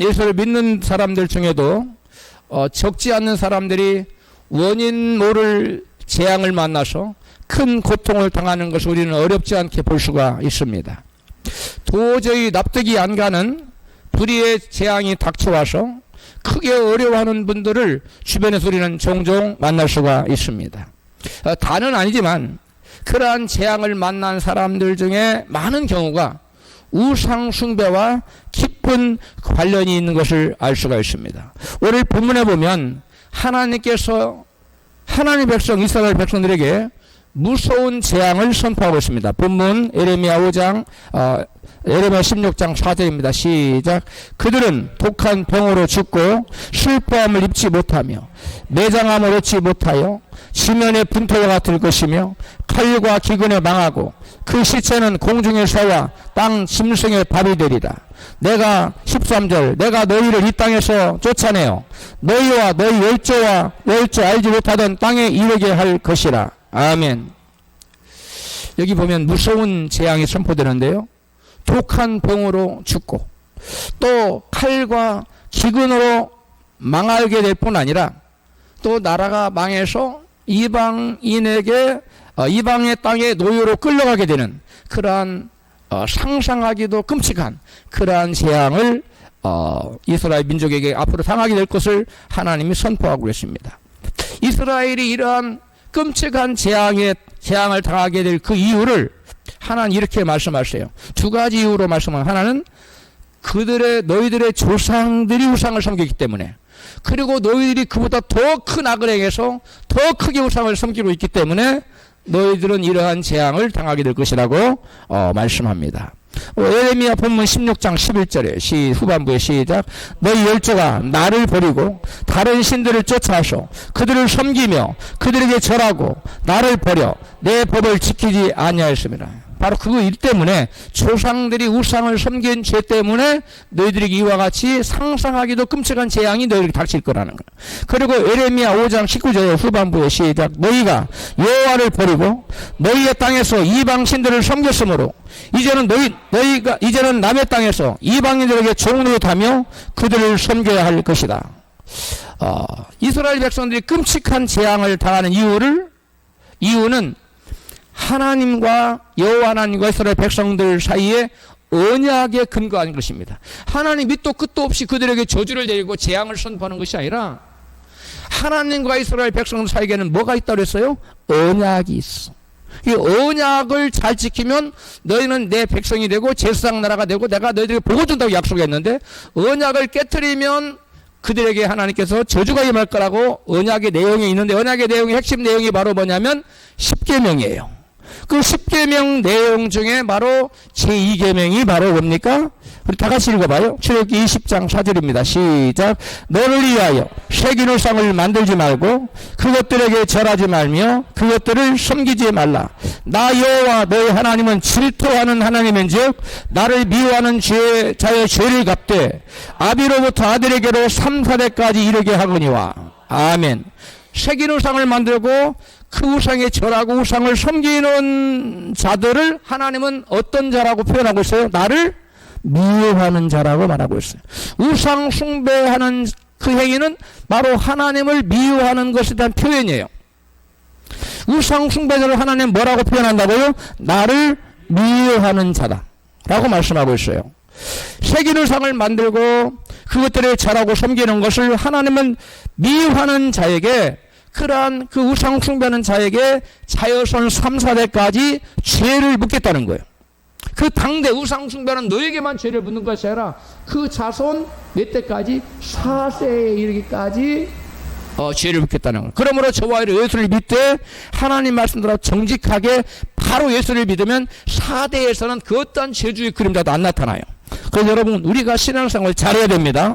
예수를 믿는 사람들 중에도 적지 않는 사람들이 원인 모를 재앙을 만나서 큰 고통을 당하는 것을 우리는 어렵지 않게 볼 수가 있습니다. 도저히 납득이 안 가는 불의의 재앙이 닥쳐와서 크게 어려워하는 분들을 주변에서 우리는 종종 만날 수가 있습니다. 다는 아니지만 그러한 재앙을 만난 사람들 중에 많은 경우가 우상 숭배와 깊은 관련이 있는 것을 알 수가 있습니다. 오늘 본문에 보면 하나님께서 하나님 백성 이스라엘 백성들에게 무서운 재앙을 선포하고 있습니다. 본문 에레미야 5장 에레미야 16장 4절입니다. 시작. 그들은 독한 병으로 죽고 슬퍼함을 입지 못하며 매장함을 얻지 못하여 지면의 분토와 같을 것이며 칼과 기근에 망하고 그 시체는 공중의 새와 땅 짐승의 밥이 되리라. 내가 13절 내가 너희를 이 땅에서 쫓아내어 너희와 너희 열조와 열조 알지 못하던 땅에 이르게 할 것이라. 아멘. 여기 보면 무서운 재앙이 선포되는데요. 독한 병으로 죽고 또 칼과 기근으로 망하게 될 뿐 아니라 또 나라가 망해서 이방인에게 이방의 땅에 노예로 끌려가게 되는 그러한 상상하기도 끔찍한 그러한 재앙을 이스라엘 민족에게 앞으로 당하게 될 것을 하나님이 선포하고 계십니다. 이스라엘이 이러한 끔찍한 재앙을 당하게 될 그 이유를 하나는 이렇게 말씀하세요. 두 가지 이유로 말씀하면 하나는 너희들의 조상들이 우상을 섬기기 때문에 그리고 너희들이 그보다 더 큰 악을 행해서 더 크게 우상을 섬기고 있기 때문에 너희들은 이러한 재앙을 당하게 될 것이라고 말씀합니다. 에레미야 본문 16장 11절에 후반부에 시작. 너희 열조가 나를 버리고 다른 신들을 쫓아서 그들을 섬기며 그들에게 절하고 나를 버려 내 법을 지키지 아니하였습니다. 바로 일 때문에 조상들이 우상을 섬긴 죄 때문에 너희들에게 이와 같이 상상하기도 끔찍한 재앙이 너희에게 닥칠 거라는 거예요. 그리고 에레미야 5장 19절 후반부에 시작. 너희가 여호와를 버리고 너희의 땅에서 이방 신들을 섬겼으므로 이제는 남의 땅에서 이방인들에게 종노릇하며 그들을 섬겨야 할 것이다. 이스라엘 백성들이 끔찍한 재앙을 당하는 이유는 하나님과 여호와 하나님과 이스라엘 백성들 사이에 언약에 근거한 것입니다. 하나님 밑도 끝도 없이 그들에게 저주를 내리고 재앙을 선포하는 것이 아니라 하나님과 이스라엘 백성들 사이에는 뭐가 있다고 했어요? 언약이 있어. 이 언약을 잘 지키면 너희는 내 백성이 되고 제사장 나라가 되고 내가 너희들에게 복을 준다고 약속했는데 언약을 깨트리면 그들에게 하나님께서 저주가 임할 거라고 언약의 내용이 있는데 언약의 내용의 핵심 내용이 바로 뭐냐면 10계명이에요. 그 10계명 내용 중에 바로 제2계명이 바로 뭡니까? 우리 다 같이 읽어봐요. 출애굽기 20장 4절입니다. 시작. 너를 위하여 새긴 우상을 만들지 말고 그것들에게 절하지 말며 그것들을 섬기지 말라. 나 여호와 너희 하나님은 질투하는 하나님인즉 나를 미워하는 자의 죄를 갚되 아비로부터 아들에게로 3, 4대까지 이르게 하거니와. 아멘. 새긴 우상을 만들고 그 우상에 절하고 우상을 섬기는 자들을 하나님은 어떤 자라고 표현하고 있어요? 나를 미워하는 자라고 말하고 있어요. 우상 숭배하는 그 행위는 바로 하나님을 미워하는 것에 대한 표현이에요. 우상 숭배자를 하나님 뭐라고 표현한다고요? 나를 미워하는 자다 라고 말씀하고 있어요. 새긴 우상을 만들고 그것들에 절하고 섬기는 것을 하나님은 미워하는 자에게 그러한 그 우상 숭배하는 자에게 자여손 3, 4대까지 죄를 묻겠다는 거예요. 그 당대 우상 숭배는 너에게만 죄를 묻는 것이 아니라 그 자손 몇 대까지 4세에 이르기까지 죄를 묻겠다는 거예요. 그러므로 저와 예수를 믿되 하나님 말씀대로 정직하게 바로 예수를 믿으면 4대에서는 그 어떤 죄주의 그림자도 안 나타나요. 그래서 여러분 우리가 신앙생활을 잘해야 됩니다.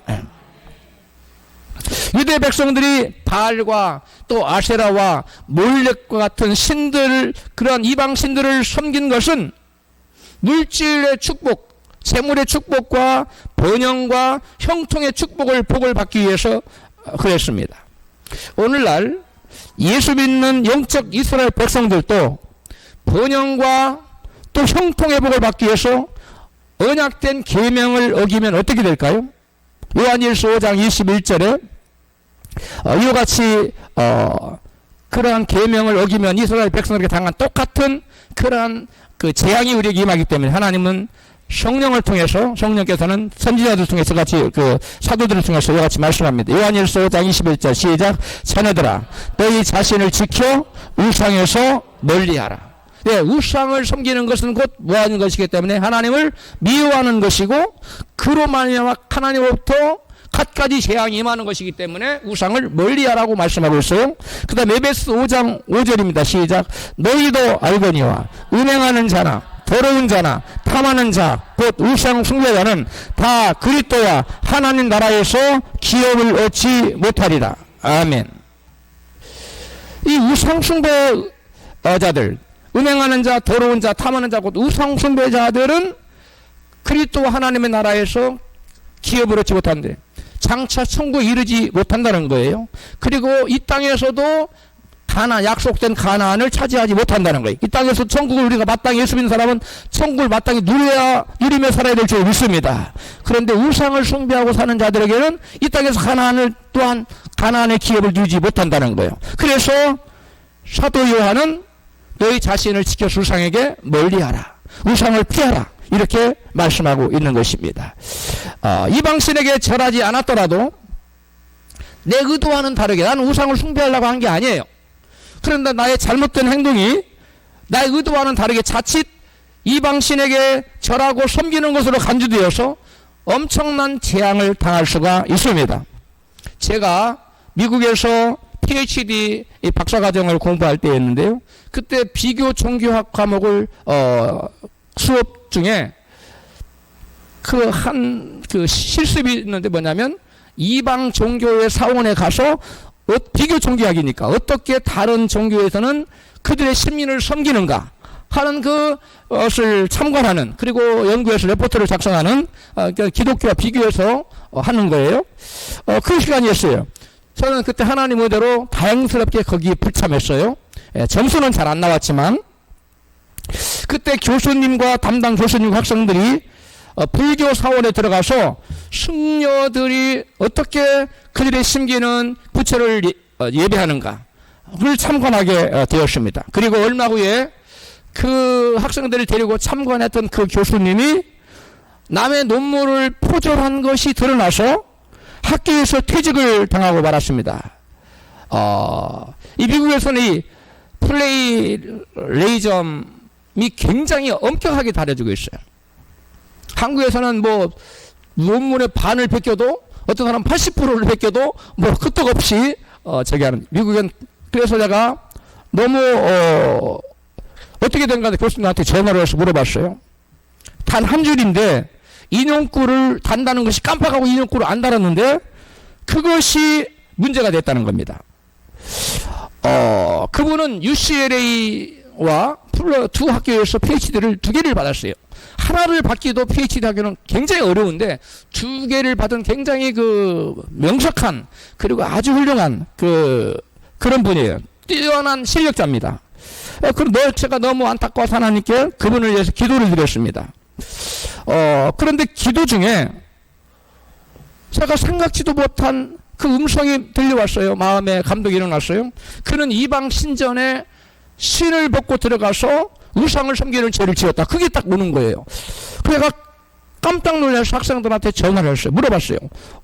유대 백성들이 바알과 또 아세라와 몰렉과 같은 신들, 그런 이방 신들을 섬긴 것은 물질의 축복, 재물의 축복과 번영과 형통의 복을 받기 위해서 그랬습니다. 오늘날 예수 믿는 영적 이스라엘 백성들도 번영과 또 형통의 복을 받기 위해서 언약된 계명을 어기면 어떻게 될까요? 요한일서 5장 21절에 이와 같이 그러한 계명을 어기면 이스라엘 백성에게 당한 똑같은 그러한 그 재앙이 우리에게 임하기 때문에 하나님은 성령을 통해서, 성령께서는 선지자들 통해서 같이 그 사도들을 통해서 이와 같이 말씀합니다. 요한일서 5장 21절 시작. 자녀들아 너희 자신을 지켜 우상에서 멀리하라. 네, 우상을 섬기는 것은 곧 뭐하는 것이기 때문에 하나님을 미워하는 것이고 그로 말미암아 하나님으로부터 갖가지 재앙이 임하는 것이기 때문에 우상을 멀리하라고 말씀하고 있어요. 그 다음 에베소 5장 5절입니다. 시작. 너희도 알거니와 음행하는 자나 더러운 자나 탐하는 자 곧 우상 숭배자는 다 그리스도와 하나님 나라에서 기업을 얻지 못하리라. 아멘. 이 우상 숭배자들, 음행하는 자, 더러운 자, 탐하는 자 곧 우상 숭배자들은 그리스도와 하나님의 나라에서 기업을 얻지 못한대. 장차 천국에 이르지 못한다는 거예요. 그리고 이 땅에서도 약속된 가나안을 차지하지 못한다는 거예요. 이 땅에서 천국을 우리가 마땅히 예수 믿는 사람은 천국을 마땅히 누리며 살아야 될 줄 믿습니다. 그런데 우상을 숭배하고 사는 자들에게는 이 땅에서 가나안을 또한 가나안의 기업을 누리지 못한다는 거예요. 그래서 사도 요한은 너희 자신을 지켜서 우상에게 멀리하라. 우상을 피하라. 이렇게 말씀하고 있는 것입니다. 이방신에게 절하지 않았더라도 내 의도와는 다르게 나는 우상을 숭배하려고 한 게 아니에요. 그런데 나의 잘못된 행동이 나의 의도와는 다르게 자칫 이방신에게 절하고 섬기는 것으로 간주되어서 엄청난 재앙을 당할 수가 있습니다. 제가 미국에서 PhD 박사과정을 공부할 때였는데요. 그때 비교 종교학 과목을 수업 중에 그 실습이 있는데 뭐냐면 이방 종교의 사원에 가서 비교 종교학이니까 어떻게 다른 종교에서는 그들의 신민을 섬기는가 하는 그것을 참관하는 그리고 연구해서 레포트를 작성하는 기독교와 비교해서 하는 거예요. 그 시간이었어요. 저는 그때 하나님 의대로 다행스럽게 거기에 불참했어요. 점수는 잘 안 나왔지만 그때 교수님과 담당 교수님 학생들이 불교 사원에 들어가서 승려들이 어떻게 그들의 심기는 부처를 예배하는가 그걸 참관하게 되었습니다. 그리고 얼마 후에 그 학생들을 데리고 참관했던 그 교수님이 남의 논문을 포절한 것이 드러나서 학교에서 퇴직을 당하고 말았습니다. 이 미국에서는 이 플레이레이즘이 굉장히 엄격하게 다뤄지고 있어요. 한국에서는 뭐 논문의 반을 베껴도 어떤 사람 80%를 베껴도 뭐 끄떡없이 저기 하는 미국은. 그래서 내가 너무 어떻게 된가 교수님한테 전화를 해서 물어봤어요. 단 한 줄인데 인용구를 단다는 것이 깜빡하고 인용구를 안 달았는데 그것이 문제가 됐다는 겁니다. 그분은 UCLA와 두 학교에서 PhD를 2개를 받았어요. 하나를 받기도 PhD 하기는 굉장히 어려운데 2개를 받은 굉장히 명석한 그리고 아주 훌륭한 그런 분이에요. 뛰어난 실력자입니다. 그럼 제가 너무 안타까워서 하나님께 그분을 위해서 기도를 드렸습니다. 그런데 기도 중에 제가 생각지도 못한 그 음성이 들려왔어요. 마음에 감동이 일어났어요. 그는 이방 신전에 신을 벗고 들어가서 우상을 섬기는 죄를 지었다. 그게 딱 오는 거예요. 그래가 깜짝 놀라서 학생들한테 전화를 했어요. 물어봤어요.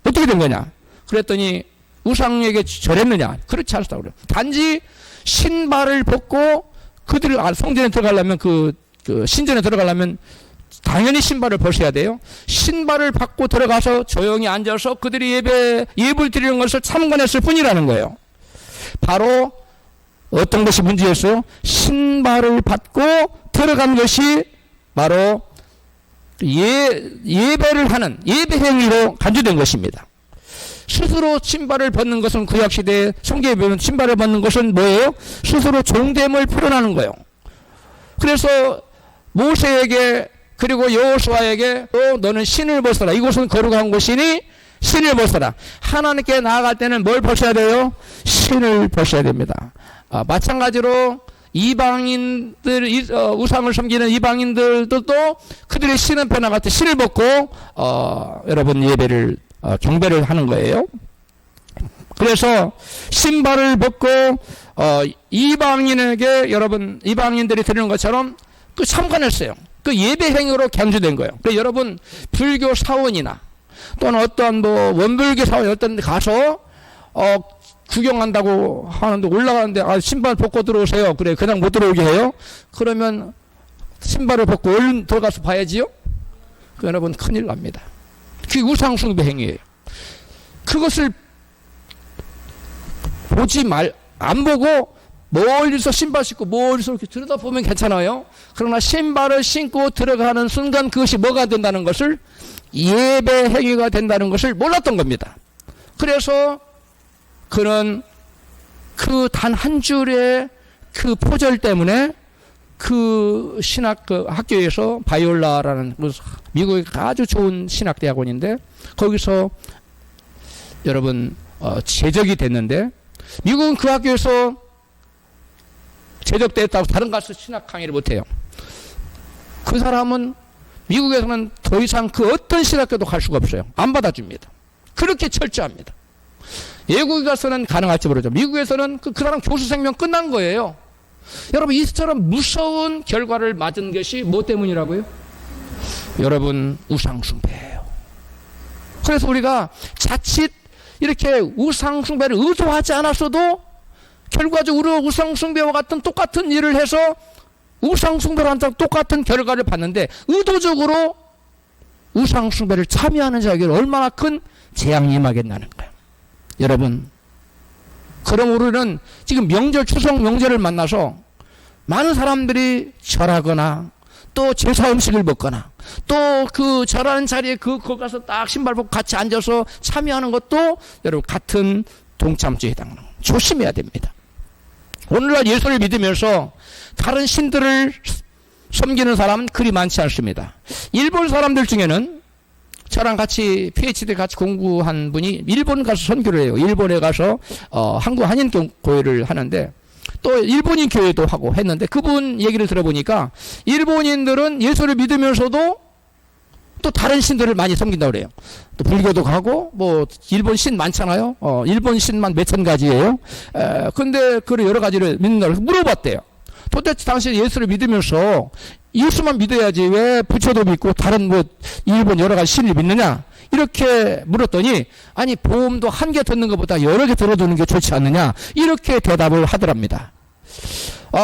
어떻게 된 거냐? 그랬더니 우상에게 절했느냐? 그렇지 않았다고 그래요. 단지 신발을 벗고 그들이 성전에 들어가려면 그 신전에 들어가려면 당연히 신발을 벗어야 돼요. 신발을 벗고 들어가서 조용히 앉아서 그들이 예불 드리는 것을 참관했을 뿐이라는 거예요. 바로 어떤 것이 문제였어요? 신발을 받고 들어간 것이 바로 예배를 하는 예배 행위로 간주된 것입니다. 스스로 신발을 벗는 것은 구약시대에 성경에 보면 신발을 벗는 것은 뭐예요? 스스로 종됨을 표현하는 거예요. 그래서 모세에게 그리고 여호수아에게 너는 신을 벗어라. 이곳은 거룩한 곳이니 신을 벗어라. 하나님께 나아갈 때는 뭘 벗어야 돼요? 신을 벗어야 됩니다. 마찬가지로 이방인들, 우상을 섬기는 이방인들도 그들의 신은 변화같이 신을 벗고 여러분 예배를 경배를 하는 거예요. 그래서 신발을 벗고 이방인에게 여러분 이방인들이 드리는 것처럼 그 참관했어요. 그 예배 행위로 간주된 거예요. 그래서 여러분 불교 사원이나 또는 어떤 뭐 원불교 사원 어떤 데 가서 구경한다고 하는데 올라가는데 신발 벗고 들어오세요. 그래 그냥 못 들어오게 해요. 그러면 신발을 벗고 얼른 들어가서 봐야지요. 그 여러분 큰일 납니다. 그게 우상 숭배 행위예요. 그것을 안 보고 멀리서 신발 신고 멀리서 이렇게 들여다보면 괜찮아요. 그러나 신발을 신고 들어가는 순간 그것이 뭐가 된다는 것을 예배 행위가 된다는 것을 몰랐던 겁니다. 그래서 그는 그 단 한 줄의 그 포절 때문에 그 신학 그 학교에서 바이올라라는 미국의 아주 좋은 신학대학원인데 거기서 여러분 제적이 됐는데 미국은 그 학교에서 제적됐다고 다른 가서 신학 강의를 못해요. 그 사람은 미국에서는 더 이상 그 어떤 신학교도 갈 수가 없어요. 안 받아줍니다. 그렇게 철저합니다. 외국에 가서는 가능할지 모르죠. 미국에서는 그 사람 교수 생명 끝난 거예요. 여러분 이처럼 무서운 결과를 맞은 것이 뭐 때문이라고요? 여러분 우상숭배예요. 그래서 우리가 자칫 이렇게 우상숭배를 의도하지 않았어도 결과적으로 우상숭배와 같은 똑같은 일을 해서 우상숭배를 한다고 똑같은 결과를 받는데 의도적으로 우상숭배를 참여하는 자에게 얼마나 큰 재앙이 임하겠다는 거예요. 여러분 그럼 우리는 지금 명절 추석 명절을 만나서 많은 사람들이 절하거나 또 제사 음식을 먹거나 또 그 절하는 자리에 거기 가서 딱 신발 벗고 같이 앉아서 참여하는 것도 여러분 같은 동참죄에 해당하는 거예요. 조심해야 됩니다. 오늘날 예수를 믿으면서 다른 신들을 섬기는 사람은 그리 많지 않습니다. 일본 사람들 중에는 저랑 같이 PhD 같이 공부한 분이 일본 가서 선교를 해요. 일본에 가서 한국 한인 교회를 하는데 또 일본인 교회도 하고 했는데 그분 얘기를 들어보니까 일본인들은 예수를 믿으면서도 또 다른 신들을 많이 섬긴다고 그래요. 또 불교도 가고 뭐 일본 신 많잖아요. 일본 신만 몇천 가지예요. 근데 그 여러 가지를 믿는다고 물어봤대요. 도대체 당신 예수를 믿으면서 예수만 믿어야지 왜 부처도 믿고 다른 뭐 일본 여러 가지 신을 믿느냐 이렇게 물었더니 아니 보험도 한 개 듣는 것보다 여러 개 들어두는 게 좋지 않느냐 이렇게 대답을 하더랍니다.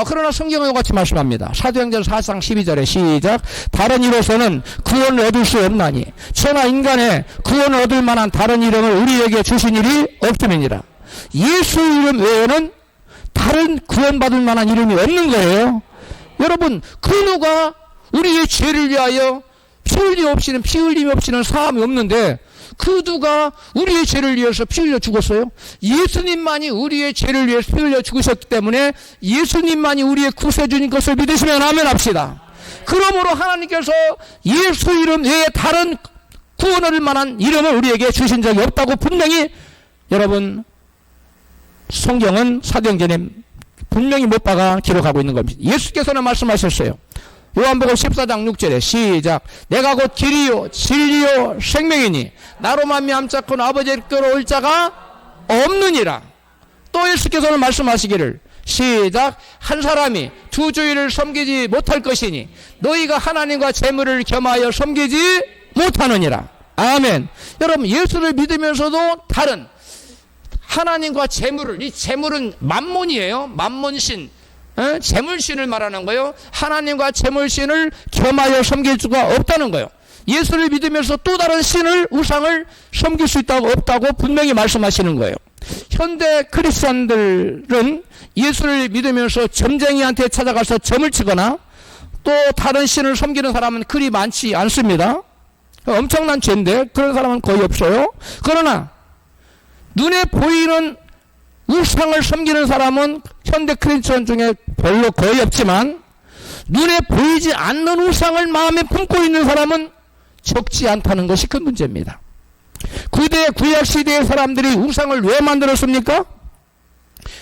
그러나 성경은 같이 말씀합니다. 사도행전 4장 12절에 시작. 다른 이로서는 구원을 얻을 수 없나니 천하 인간의 구원을 얻을 만한 다른 이름을 우리에게 주신 일이 없음이니라. 예수 이름 외에는 다른 구원받을 만한 이름이 없는 거예요. 여러분 그 누가 우리의 죄를 위하여 피 흘림 없이는 사함이 없는데 그 누가 우리의 죄를 위해서 피 흘려 죽었어요? 예수님만이 우리의 죄를 위해서 피 흘려 죽으셨기 때문에 예수님만이 우리의 구세주인 것을 믿으시면 아멘 합시다. 그러므로 하나님께서 예수 이름 외에 다른 구원 얻을 만한 이름을 우리에게 주신 적이 없다고 분명히 여러분 성경은 사도행전에 분명히 못 박아 기록하고 있는 겁니다. 예수께서는 말씀하셨어요. 요한복음 14장 6절에 시작. 내가 곧 길이요 진리요 생명이니 나로 말미암자고는 아버지께로 올 자가 없느니라. 또 예수께서는 말씀하시기를 시작. 한 사람이 두 주인을 섬기지 못할 것이니 너희가 하나님과 재물을 겸하여 섬기지 못하느니라. 아멘. 여러분 예수를 믿으면서도 다른 하나님과 재물을, 이 재물은 만몬이에요. 만몬신, 재물신을 말하는 거예요. 하나님과 재물신을 겸하여 섬길 수가 없다는 거예요. 예수를 믿으면서 또 다른 신을, 우상을 섬길 수 있다고 없다고 분명히 말씀하시는 거예요. 현대 크리스찬들은 예수를 믿으면서 점쟁이한테 찾아가서 점을 치거나 또 다른 신을 섬기는 사람은 그리 많지 않습니다. 엄청난 죄인데 그런 사람은 거의 없어요. 그러나 눈에 보이는 우상을 섬기는 사람은 현대 크리스천 중에 별로 거의 없지만 눈에 보이지 않는 우상을 마음에 품고 있는 사람은 적지 않다는 것이 큰 문제입니다. 구대 구약 시대의 사람들이 우상을 왜 만들었습니까?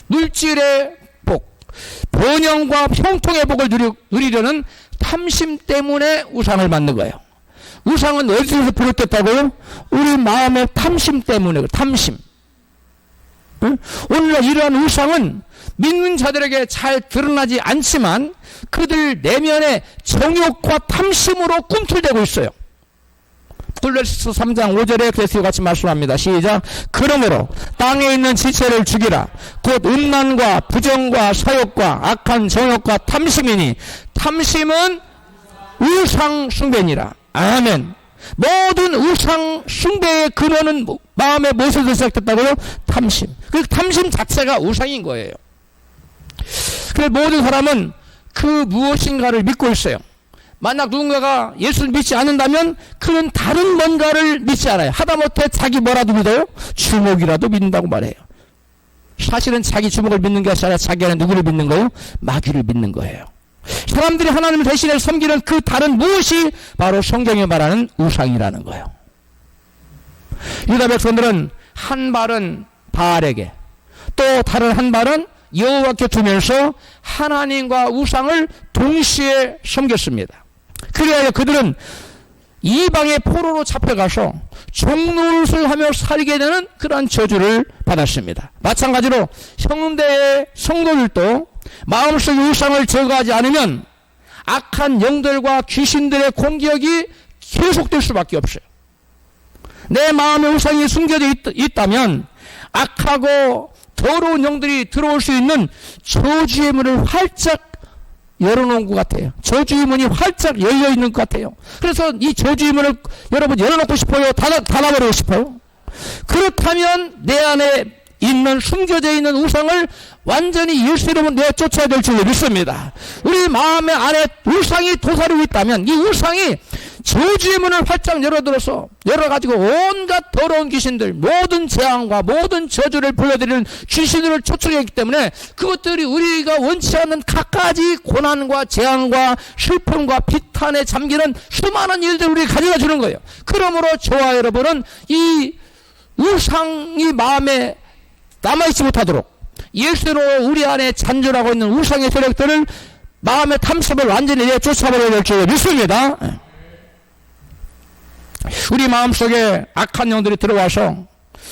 물질의 복, 번영과 형통의 복을 누리려는 탐심 때문에 우상을 만든 거예요. 우상은 어디서 비롯됐다고요? 우리 마음의 탐심 때문에. 탐심. 응? 오늘날 이러한 우상은 믿는 자들에게 잘 드러나지 않지만 그들 내면의 정욕과 탐심으로 꿈틀대고 있어요. 골로새서 3장 5절에 그래서 같이 말씀합니다. 시작. 그러므로 땅에 있는 지체를 죽이라. 곧 음란과 부정과 사욕과 악한 정욕과 탐심이니 탐심은 우상 숭배니라. 아멘. 모든 우상 숭배의 근원은 마음의 무엇에서 시작됐다고요? 탐심. 그 탐심 자체가 우상인 거예요. 그래서 모든 사람은 그 무엇인가를 믿고 있어요. 만약 누군가가 예수를 믿지 않는다면 그는 다른 뭔가를 믿지 않아요. 하다못해 자기 뭐라도 믿어요? 주먹이라도 믿는다고 말해요. 사실은 자기 주먹을 믿는 것이 아니라 자기 안에 누구를 믿는 거예요? 마귀를 믿는 거예요. 사람들이 하나님을 대신해 섬기는 그 다른 무엇이 바로 성경에 말하는 우상이라는 거예요. 유다 백성들은 한 발은 바알에게 또 다른 한 발은 여호와께 두면서 하나님과 우상을 동시에 섬겼습니다. 그래야 그들은 이방의 포로로 잡혀가서 종노릇을 하며 살게 되는 그러한 저주를 받았습니다. 마찬가지로 현대의 성도들도 마음속의 우상을 제거하지 않으면 악한 영들과 귀신들의 공격이 계속될 수밖에 없어요. 내 마음에 우상이 숨겨져 있다면 악하고 더러운 영들이 들어올 수 있는 저주의 문을 활짝 열어놓은 것 같아요. 저주의 문이 활짝 열려있는 것 같아요. 그래서 이 저주의 문을 여러분 열어놓고 싶어요? 닫아버리고 싶어요? 그렇다면 내 안에 있는 숨겨져 있는 우상을 완전히 예수 이름으로 내쫓아야 될 줄로 믿습니다. 우리 마음의 안에 우상이 도사리고 있다면 이 우상이 저주의 문을 활짝 열어가지고 온갖 더러운 귀신들, 모든 재앙과 모든 저주를 불러들이는 귀신들을 초청했기 때문에 그것들이 우리가 원치 않는 갖가지 고난과 재앙과 슬픔과 비탄에 잠기는 수많은 일들을 우리가 가져다 주는 거예요. 그러므로 저와 여러분은 이 우상이 마음에 남아있지 못하도록 예수로 우리 안에 잔존하고 있는 우상의 세력들을 마음의 탐심을 완전히 내쫓아버려야 될 줄 믿습니다. 우리 마음속에 악한 영들이 들어와서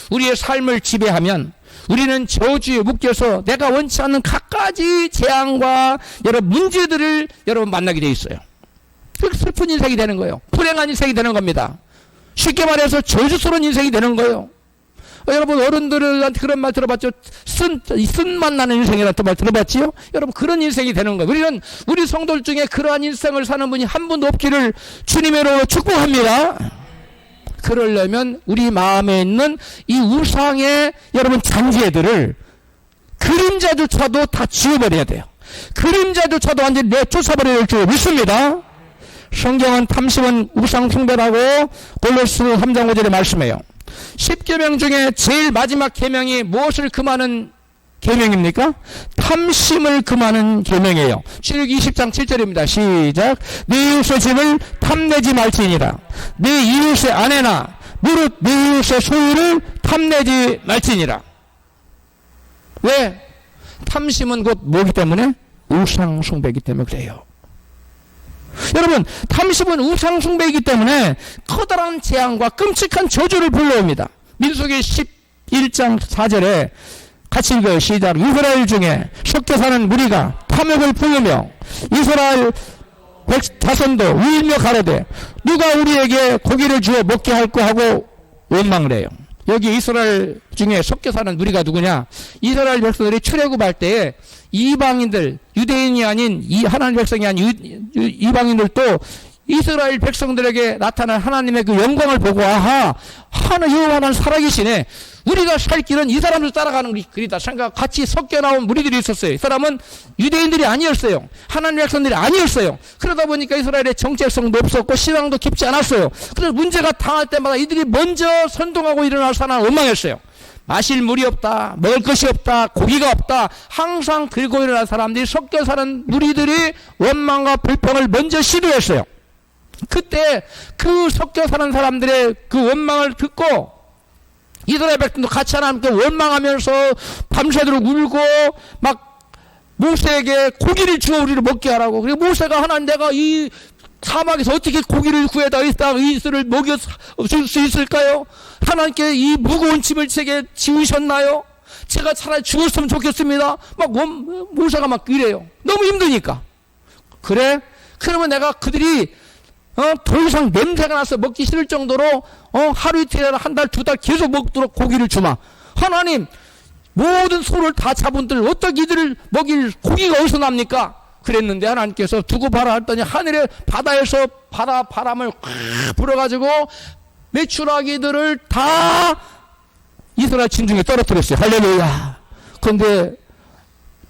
우리의 삶을 지배하면 우리는 저주에 묶여서 내가 원치 않는 갖가지 재앙과 여러 문제들을 여러분 만나게 돼 있어요. 슬픈 인생이 되는 거예요. 불행한 인생이 되는 겁니다. 쉽게 말해서 저주스러운 인생이 되는 거예요. 여러분 어른들한테 그런 말 들어봤죠? 쓴맛 나는 인생이라는 말 들어봤지요? 여러분 그런 인생이 되는 거예요. 우리 성도들 중에 그러한 인생을 사는 분이 한 분도 없기를 주님으로 축복합니다. 그러려면 우리 마음에 있는 이 우상의 여러분 잔재들을 그림자조차도 다 지워버려야 돼요. 그림자조차도 완전히 내쫓아버려야 될 줄 믿습니다. 성경은 탐심은 우상 숭배라고 골로새 3장 5절에 말씀해요. 10계명 중에 제일 마지막 계명이 무엇을 금하는 계명입니까? 탐심을 금하는 계명이에요. 출애굽기 20장 7절입니다. 시작. 네 이웃의 집을 탐내지 말지니라. 네 이웃의 아내나 무릇 네 이웃의 소유를 탐내지 말지니라. 왜? 탐심은 곧 뭐기 때문에? 우상 숭배이기 때문에 그래요. 여러분 탐심은 우상 숭배이기 때문에 커다란 재앙과 끔찍한 저주를 불러옵니다. 민수기 11장 4절에 같이 읽어요. 시작. 이스라엘 중에 섞여 사는 무리가 탐욕을 품으며 이스라엘 자손도 울며 가로되 누가 우리에게 고기를 주어 먹게 할까 하고 원망을 해요. 여기 이스라엘 중에 섞여 사는 무리가 누구냐? 이스라엘 백성들이 출애굽할 때에 이방인들, 유대인이 아닌 하나님 백성이 아닌 이방인들도 이스라엘 백성들에게 나타난 하나님의 그 영광을 보고 아하, 여호와는 살아계시네. 우리가 살 길은 이 사람들 따라가는 길이다 생각 같이 섞여 나온 무리들이 있었어요. 이 사람은 유대인들이 아니었어요. 하나님 백성들이 아니었어요. 그러다 보니까 이스라엘의 정체성도 없었고 신앙도 깊지 않았어요. 그래서 문제가 당할 때마다 이들이 먼저 선동하고 일어날 사람을 원망했어요. 마실 물이 없다, 먹을 것이 없다, 고기가 없다. 항상 들고 일어난 사람들이 섞여 사는 무리들이 원망과 불평을 먼저 시도했어요. 그때 그 섞여 사는 사람들의 그 원망을 듣고 이스라엘 백성도 같이 하나님께 원망하면서 밤새도록 울고 막 모세에게 고기를 주어 우리를 먹게 하라고. 그리고 모세가 하나님 내가 이 사막에서 어떻게 고기를 구해다 이스라엘을 먹여 줄 수 있을까요? 하나님께 이 무거운 짐을 제게 지우셨나요? 제가 차라리 죽었으면 좋겠습니다. 막 모세가 막 이래요. 너무 힘드니까. 그래? 그러면 내가 그들이 더 이상 냄새가 나서 먹기 싫을 정도로 하루 이틀 한 달 두 달 계속 먹도록 고기를 주마. 하나님 모든 소를 다 잡은들 어떻게 이들을 먹일 고기가 어디서 납니까? 그랬는데 하나님께서 두고 봐라 했더니 하늘의 바다에서 바람을 확 불어가지고 메추라기들을 다 이스라엘 진중에 떨어뜨렸어요. 할렐루야. 그런데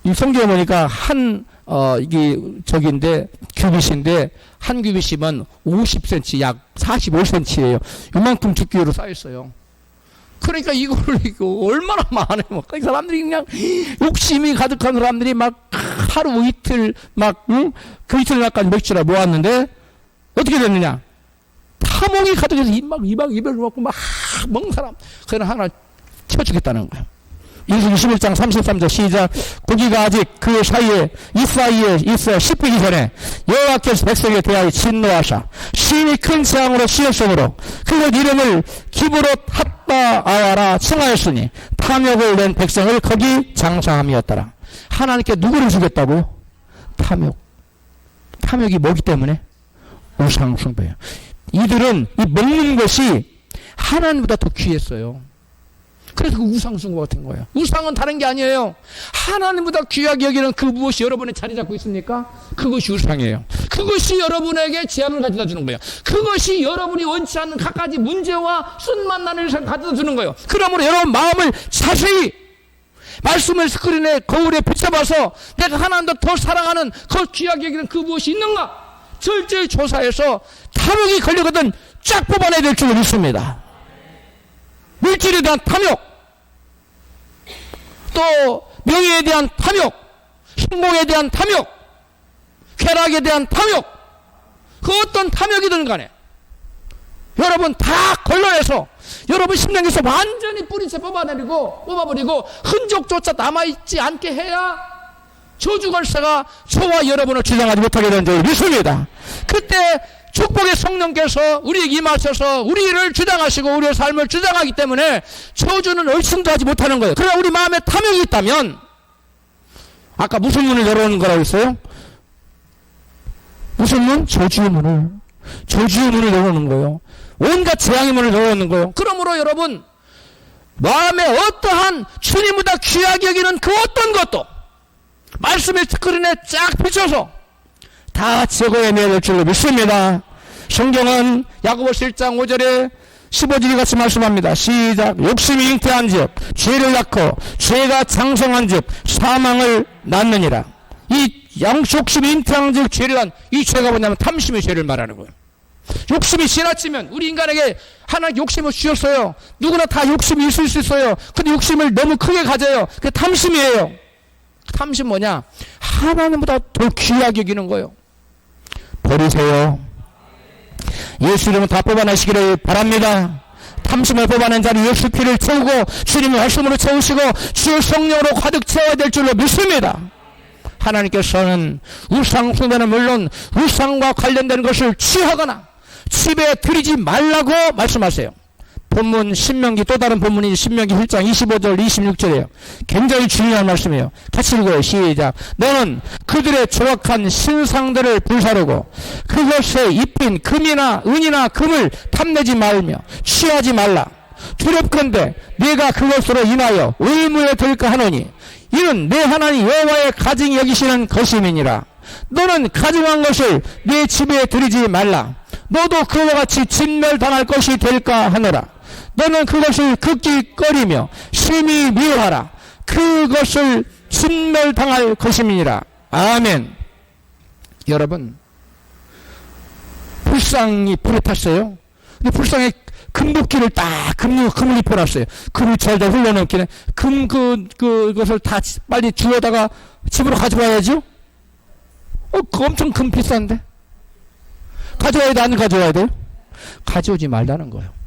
이 성경에 보니까 이게 저기인데 규빗인데 한 규빗이면 50cm 약 45cm예요. 이만큼 두께로 쌓였어요. 그러니까 이거를 얼마나 많아요. 그 사람들이 그냥 욕심이 가득한 사람들이 막 하루 이틀 그 이틀날까지 맥주라 모았는데 어떻게 됐느냐? 탐욕이 가득해서 이박이별로 먹고 막 먹는 사람. 그래서 하나 쳐주겠다는 거예요. 인수 21장 33절 시작. 고기가 아직 그 사이에 있어 씹히기 전에 여호와께서 백성에 대하여 진노하사 심히 큰 재앙으로 시험성으로 그것 이름을 기브롯 핫바아와라 칭하였으니 탐욕을 낸 백성을 거기 장사함이었더라. 하나님께 누구를 주겠다고요? 탐욕이 뭐기 때문에? 우상숭배예요. 이들은 이 먹는 것이 하나님보다 더 귀했어요. 그래서 그 우상숭배가 된 거예요. 우상은 다른 게 아니에요. 하나님보다 귀하게 여기는 그 무엇이 여러분의 자리 잡고 있습니까? 그것이 우상이에요. 그것이 여러분에게 재앙을 가져다 주는 거예요. 그것이 여러분이 원치 않는 갖가지 문제와 쓴맛나는 일을 가져다 주는 거예요. 그러므로 여러분 마음을 자세히 말씀을 스크린에 거울에 비춰봐서 내가 하나님보다 더 사랑하는 그 귀하게 여기는 그 무엇이 있는가 철저히 조사해서 탐욕이 걸리거든 쫙 뽑아내야 될 줄 믿습니다. 물질에 대한 탐욕, 또 명예에 대한 탐욕, 성공에 대한 탐욕, 쾌락에 대한 탐욕, 그 어떤 탐욕이든 간에 여러분 다 걸러내서 여러분 심령에서 완전히 뿌리채 뽑아버리고 흔적조차 남아있지 않게 해야 저주걸세가 저와 여러분을 주장하지 못하게 되는 줄 믿습니다. 그때 축복의 성령께서 우리에게 임하셔서 우리를 주장하시고 우리의 삶을 주장하기 때문에 저주는 얼씬도 하지 못하는 거예요. 그러나 우리 마음에 탐욕이 있다면 아까 무슨 문을 열어오는 거라고 했어요? 무슨 문? 저주의 문을 열어오는 거예요. 온갖 재앙의 문을 열어오는 거예요. 그러므로 여러분 마음에 어떠한 주님보다 귀하게 여기는 그 어떤 것도 말씀의 스크린에 쫙 비춰서 다 제거해내야 될 줄로 믿습니다. 성경은 야고보서 1장 5절에 15절이 같이 말씀합니다. 시작. 욕심이 잉태한 즉 죄를 낳고 죄가 장성한 즉 사망을 낳느니라. 이 욕심이 잉태한 즉 죄를 낳은 이 죄가 뭐냐면 탐심의 죄를 말하는 거예요. 욕심이 지나치면 우리 인간에게 하나님 욕심을 주셨어요. 누구나 다 욕심이 있을 수 있어요. 근데 욕심을 너무 크게 가져요. 그게 탐심이에요. 탐심 뭐냐? 하나님보다 더 귀하게 여기는 거예요. 버리세요. 예수 이름은 다 뽑아내시기를 바랍니다. 탐심을 뽑아낸 자는 예수 피를 채우고 주님의 말씀으로 채우시고 주의 성령으로 가득 채워야 될 줄로 믿습니다. 하나님께서는 우상 숭배는 물론 우상과 관련된 것을 취하거나 집에 들이지 말라고 말씀하세요. 본문 신명기 또 다른 본문이 신명기 1장 25절 26절이에요. 굉장히 중요한 말씀이에요. 같이 읽어요. 시작. 너는 그들의 조악한 신상들을 불사르고 그것에 입힌 금이나 은이나 금을 탐내지 말며 취하지 말라. 두렵건대 네가 그것으로 인하여 의무에 들까 하노니 이는 내 하나님 여호와의 가증히 여기시는 것임이니라. 너는 가증한 것을 네 집에 들이지 말라. 너도 그와 같이 진멸당할 것이 될까 하노라. 너는 그것을 극기 꺼리며 심히 미워하라. 그것을 진멸당할 것임이니라. 아멘. 여러분 불상이 불에 탔어요. 근데 불상에 금복기를 딱 금을 입혀놨어요. 금을 잘잘 흘려놓기는 그것을 다 빨리 주워다가 집으로 가져가야죠. 그거 엄청 금 비싼데 가져와야 돼? 안 가져와야 돼요? 가져오지 말라는 거예요.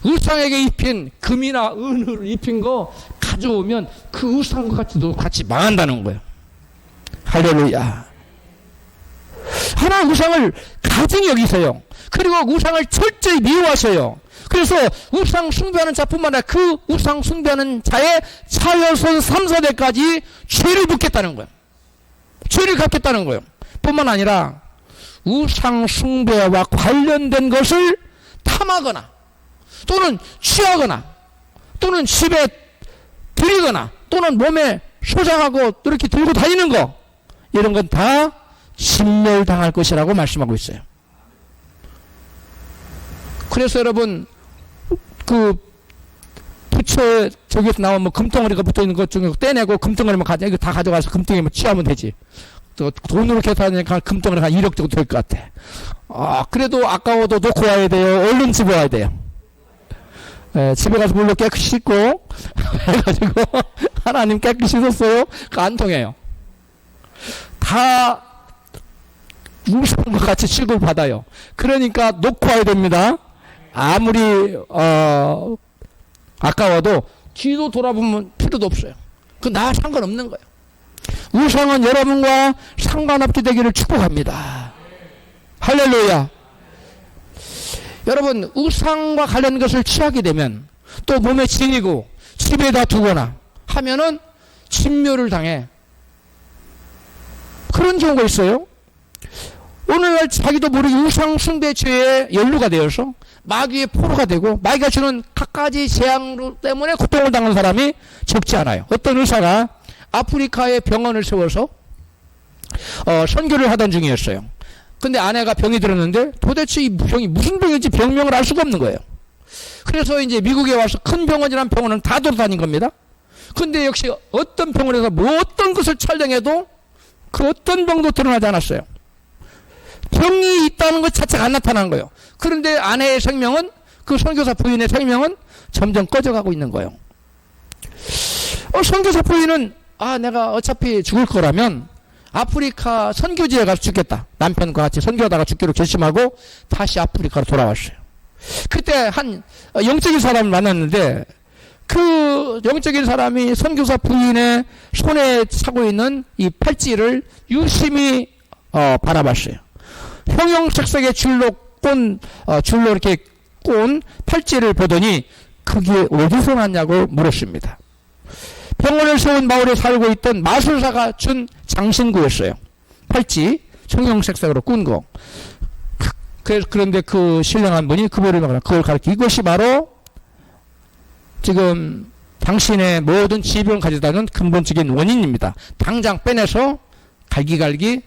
우상에게 입힌 금이나 은을 입힌 거 가져오면 그 우상과 같이 망한다는 거예요. 할렐루야. 하나님 우상을 가증히 여기세요. 그리고 우상을 철저히 미워하셔요. 그래서 우상 숭배하는 자뿐만 아니라 그 우상 숭배하는 자의 차여선 3세대까지 죄를 묻겠다는 거예요. 죄를 갚겠다는 거예요. 뿐만 아니라 우상 숭배와 관련된 것을 탐하거나 또는 취하거나 또는 집에 들이거나 또는 몸에 소장하고 이렇게 들고 다니는 거, 이런 건 다 진멸당할 것이라고 말씀하고 있어요. 그래서 여러분, 그 부처 저기서 나오면 뭐 금덩어리가 붙어 있는 것 중에 떼내고 금덩어리만 가져, 이거 다 가져가서 금덩이만 취하면 되지. 또 돈으로 계산하니까 금덩어리가 한 1억 정도 될 것 같아. 그래도 아까워도 놓고 와야 돼요? 얼른 집에 와야 돼요? 집에 가서 물로 깨끗이 씻고 해가지고 하나님 깨끗이 씻었어요? 그거 안 통해요. 다 우상과 같이 취급을 받아요. 그러니까 놓고 와야 됩니다. 아무리 아까워도 뒤도 돌아보면 필요도 없어요. 그 나 상관없는 거예요. 우상은 여러분과 상관없게 되기를 축복합니다. 할렐루야. 여러분, 우상과 관련된 것을 취하게 되면 또 몸에 지니고 집에다 두거나 하면은 진멸을 당해. 그런 경우가 있어요. 오늘날 자기도 모르게 우상 숭배 죄에 연루가 되어서 마귀의 포로가 되고 마귀가 주는 갖가지 재앙 때문에 고통을 당하는 사람이 적지 않아요. 어떤 의사가 아프리카에 병원을 세워서 선교를 하던 중이었어요. 근데 아내가 병이 들었는데 도대체 이 병이 무슨 병인지 병명을 알 수가 없는 거예요. 그래서 이제 미국에 와서 큰 병원이란 병원은 다 돌아다닌 겁니다. 근데 역시 어떤 병원에서 뭐 어떤 것을 촬영해도 그 어떤 병도 드러나지 않았어요. 병이 있다는 것 자체가 안 나타난 거예요. 그런데 아내의 생명은, 그 선교사 부인의 생명은 점점 꺼져가고 있는 거예요. 선교사 부인은 내가 어차피 죽을 거라면 아프리카 선교지에 가서 죽겠다. 남편과 같이 선교하다가 죽기로 결심하고 다시 아프리카로 돌아왔어요. 그때 한 영적인 사람을 만났는데 그 영적인 사람이 선교사 부인의 손에 차고 있는 이 팔찌를 유심히 바라봤어요. 형형색색의 줄로 이렇게 꼰 팔찌를 보더니 그게 어디서 났냐고 물었습니다. 병원을 세운 마을에 살고 있던 마술사가 준 장신구였어요. 팔찌, 형형색색으로 꾼 거. 그런데 그 신령한 분이 그걸 가르쳐, 이것이 바로 지금 당신의 모든 질병을 가져다는 근본적인 원인입니다. 당장 빼내서 갈기갈기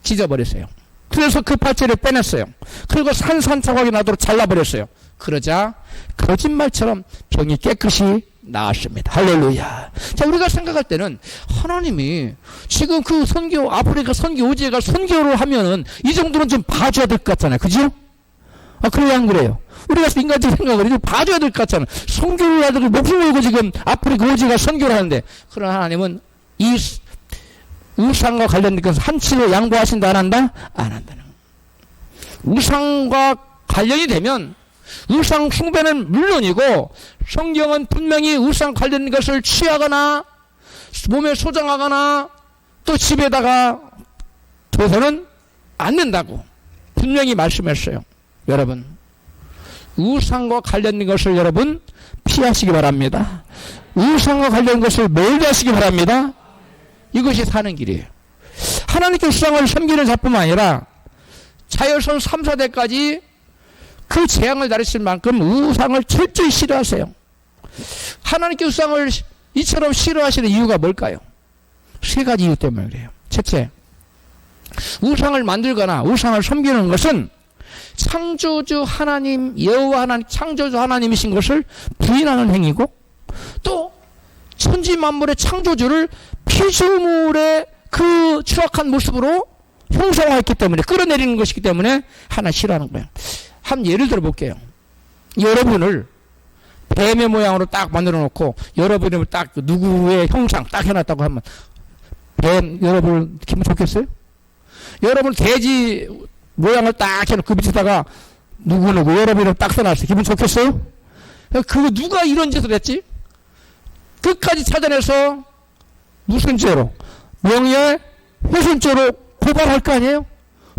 찢어버렸어요. 그래서 그 팔찌를 빼냈어요. 그리고 산산조각이 나도록 잘라버렸어요. 그러자 거짓말처럼 병이 깨끗이 나았습니다. 할렐루야. 자, 우리가 생각할 때는 하나님이 지금 그 선교, 아프리카 선교 오지에 가 선교를 하면은 이 정도는 좀 봐줘야 될 것 같잖아요. 그죠? 그래요, 안 그래요? 우리가 인간적인 생각을 이제 봐줘야 될 것 같잖아요. 선교를 하다가 목숨 걸고 지금 아프리카 오지가 선교를 하는데, 그러나 하나님은 이 우상과 관련된 것을 한치로 양보하신다, 안 한다? 안 한다는 거예요. 우상과 관련이 되면 우상 숭배는 물론이고 성경은 분명히 우상 관련된 것을 취하거나 몸에 소장하거나 또 집에다가 둬서는 안 된다고 분명히 말씀했어요. 여러분, 우상과 관련된 것을 여러분 피하시기 바랍니다. 우상과 관련된 것을 멀리하시기 바랍니다. 이것이 사는 길이에요. 하나님께 우상을 섬기는 자뿐만 아니라 자여선 3, 4대까지 그 재앙을 다루실 만큼 우상을 철저히 싫어하세요. 하나님께 우상을 이처럼 싫어하시는 이유가 뭘까요? 세 가지 이유 때문에 그래요. 첫째, 우상을 만들거나 우상을 섬기는 것은 창조주 하나님, 여호와 하나님, 창조주 하나님이신 것을 부인하는 행위고, 또 천지 만물의 창조주를 피조물의 그 추악한 모습으로 형상화했기 때문에, 끌어내리는 것이기 때문에 하나 싫어하는 거예요. 한 예를 들어 볼게요. 여러분을 뱀의 모양으로 딱 만들어 놓고 여러분을 딱 누구의 형상 딱 해놨다고 하면 뱀 여러분 기분 좋겠어요? 여러분 돼지 모양을 딱 해놓고 그 밑에다가 누구누구 여러분을 딱 써놨어요. 기분 좋겠어요? 그거 누가 이런 짓을 했지? 끝까지 찾아내서 무슨 죄로? 명예 훼손죄로 고발할 거 아니에요?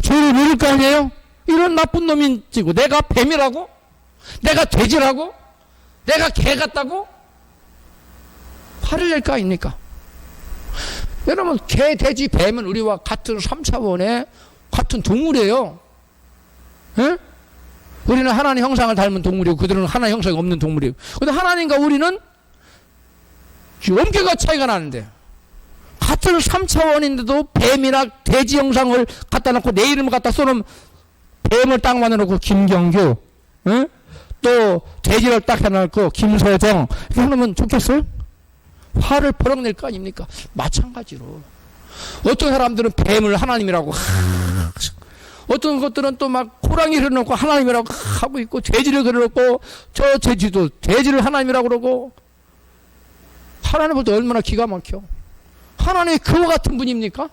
죄를 물을 거 아니에요? 이런 나쁜 놈인지고 내가 뱀이라고? 내가 돼지라고? 내가 개 같다고? 화를 낼 거 아닙니까? 여러분, 개, 돼지, 뱀은 우리와 같은 3차원의 같은 동물이에요. 에? 우리는 하나님 형상을 닮은 동물이고 그들은 하나님 형상이 없는 동물이에요. 근데 하나님과 우리는 엄격한 차이가 나는데 같은 3차원인데도 뱀이나 돼지 형상을 갖다 놓고 내 이름을 갖다 써놓으면 뱀을 딱 만들어놓고 김경규, 에? 또 돼지를 딱 해놓고 김서정 이렇게 해놓으면 좋겠어요? 화를 버럭 낼 거 아닙니까? 마찬가지로 어떤 사람들은 뱀을 하나님이라고 어떤 것들은 또 막 호랑이를 그려놓고 하나님이라고 하고 있고 돼지를 그려놓고 저 돼지도 돼지를 하나님이라고 그러고 하나님 볼 때 얼마나 기가 막혀. 하나님이 그와 같은 분입니까?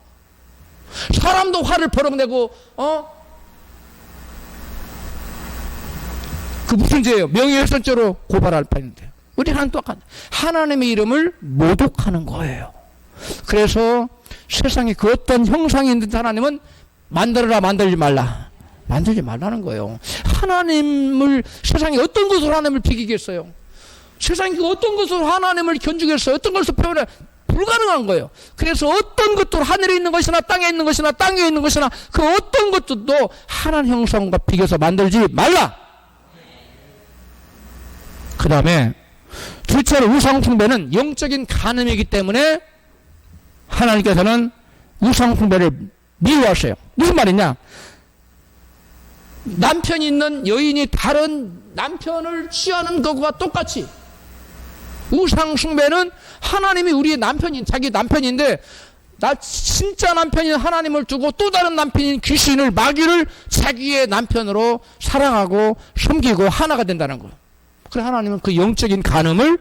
사람도 화를 버럭내고 그 무슨 죄예요? 명예훼손죄로 고발할 판인데 우리는 똑같아. 하나님의 이름을 모독하는 거예요. 그래서 세상에 그 어떤 형상이 있는 하나님은 만들어라 만들지 말라. 만들지 말라는 거예요. 하나님을 세상에 어떤 것으로 하나님을 비기겠어요? 세상에 그 어떤 것으로 하나님을 견주겠어요? 어떤 것으로 표현해? 불가능한 거예요. 그래서 어떤 것도 하늘에 있는 것이나 땅에 있는 것이나 땅에 있는 것이나 그 어떤 것도 하나님 형상과 비교해서 만들지 말라. 그 다음에 둘째로 우상숭배는 영적인 간음이기 때문에 하나님께서는 우상숭배를 미워하세요. 무슨 말이냐? 남편이 있는 여인이 다른 남편을 취하는 것과 똑같이 우상숭배는 하나님이 우리의 남편인 자기 남편인데 나 진짜 남편인 하나님을 두고 또 다른 남편인 귀신을 마귀를 자기의 남편으로 사랑하고 섬기고 하나가 된다는 거예요. 그래 하나님은 그 영적인 간음을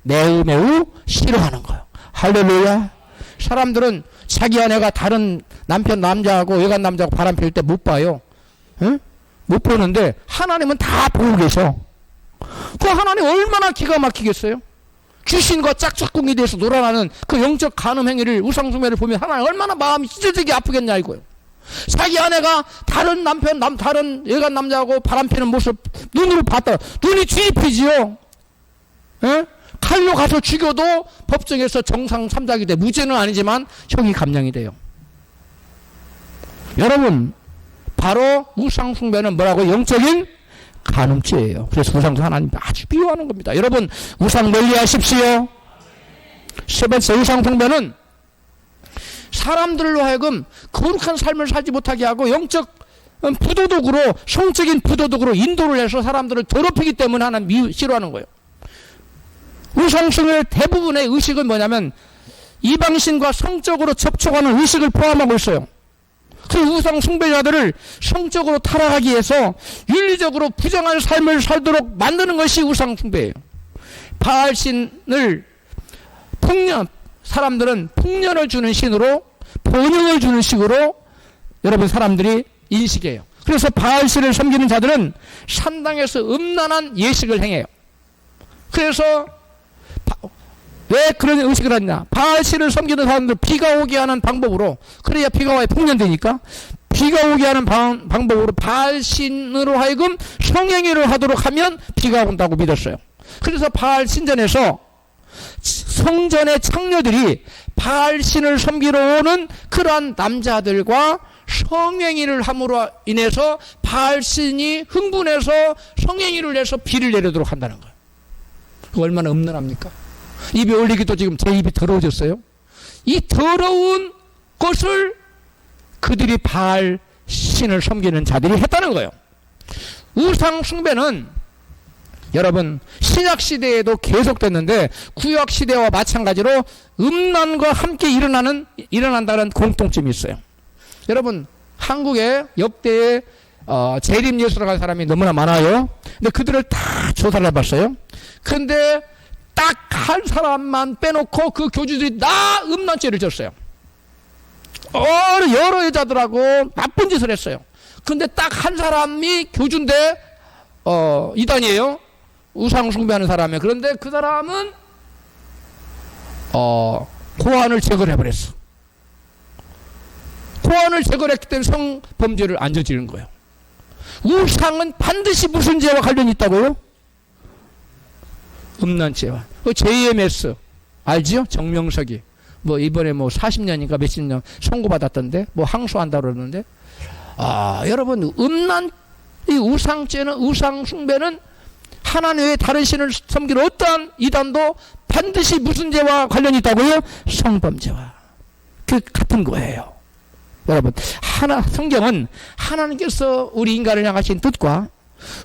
매우 매우 싫어하는 거예요. 할렐루야. 사람들은 자기 아내가 다른 남편 남자하고 여간 남자하고 바람 필 때 못 봐요. 응? 못 보는데 하나님은 다 보고 계셔. 그 하나님 얼마나 기가 막히겠어요? 귀신과 짝짝꿍이 돼서 놀아나는 그 영적 간음 행위를 우상숭배를 보면 하나님 얼마나 마음이 찢어지게 아프겠냐 이거예요. 자기 아내가 다른 남편 다른 여간 남자하고 바람 피는 모습 눈으로 봤다. 눈이 뒤집히지요. 에? 칼로 가서 죽여도 법정에서 정상 3자기 돼. 무죄는 아니지만 형이 감량이 돼요. 여러분 바로 우상숭배는 뭐라고? 영적인 간음죄예요. 그래서 우상숭배 하나님 아주 비호하는 겁니다. 여러분 우상 멀리하십시오. 세 번째 우상숭배는 사람들로 하여금 거룩한 삶을 살지 못하게 하고 영적 부도덕으로 성적인 부도덕으로 인도를 해서 사람들을 더럽히기 때문에 하나님 싫어하는 거예요. 우상숭배의 대부분의 의식은 뭐냐면 이방신과 성적으로 접촉하는 의식을 포함하고 있어요. 그 우상숭배자들을 성적으로 타락하기 위해서 윤리적으로 부정한 삶을 살도록 만드는 것이 우상숭배예요. 바알신을 사람들은 풍년을 주는 신으로 번영을 주는 식으로 여러분 사람들이 인식해요. 그래서 바알신을 섬기는 자들은 산당에서 음란한 예식을 행해요. 그래서 왜 그런 의식을 하느냐? 바알신을 섬기는 사람들 비가 오게 하는 방법으로, 그래야 비가 와야 풍년되니까 비가 오게 하는 방법으로 바알신으로 하여금 성행위를 하도록 하면 비가 온다고 믿었어요. 그래서 바알신전에서 성전의 창녀들이 바알신을 섬기러 오는 그러한 남자들과 성행위를 함으로 인해서 바알신이 흥분해서 성행위를 해서 비를 내리도록 한다는 거예요. 얼마나 음란합니까? 입에 올리기도 지금 제 입이 더러워졌어요. 이 더러운 것을 그들이 바알신을 섬기는 자들이 했다는 거예요. 우상숭배는 여러분 신약시대에도 계속됐는데 구약시대와 마찬가지로 음란과 함께 일어난다는 공통점이 있어요. 여러분 한국에 역대의 재림예수라고 하는 사람이 너무나 많아요. 근데 그들을 다 조사를 해봤어요. 그런데 딱 한 사람만 빼놓고 그 교주들이 다 음란죄를 졌어요. 여러 여자들하고 나쁜 짓을 했어요. 그런데 딱 한 사람이 교주인데 이단이에요. 우상숭배하는 사람이에요. 그런데 그 사람은 고한을 제거를 해버렸어. 보안을 제거했기 때문에 성범죄를 안 저지르는 거예요. 우상은 반드시 무슨 죄와 관련이 있다고요? 음란죄와. 그 JMS 알지요? 정명석이 뭐 이번에 뭐 40년인가 몇십 년 선고받았던데 뭐 항소한다고 그러는데, 여러분, 이 우상죄는, 우상 숭배는 하나님 외에 다른 신을 섬기는 어떠한 이단도 반드시 무슨 죄와 관련이 있다고요? 성범죄와 그 같은 거예요. 여러분, 성경은 하나님께서 우리 인간을 향하신 뜻과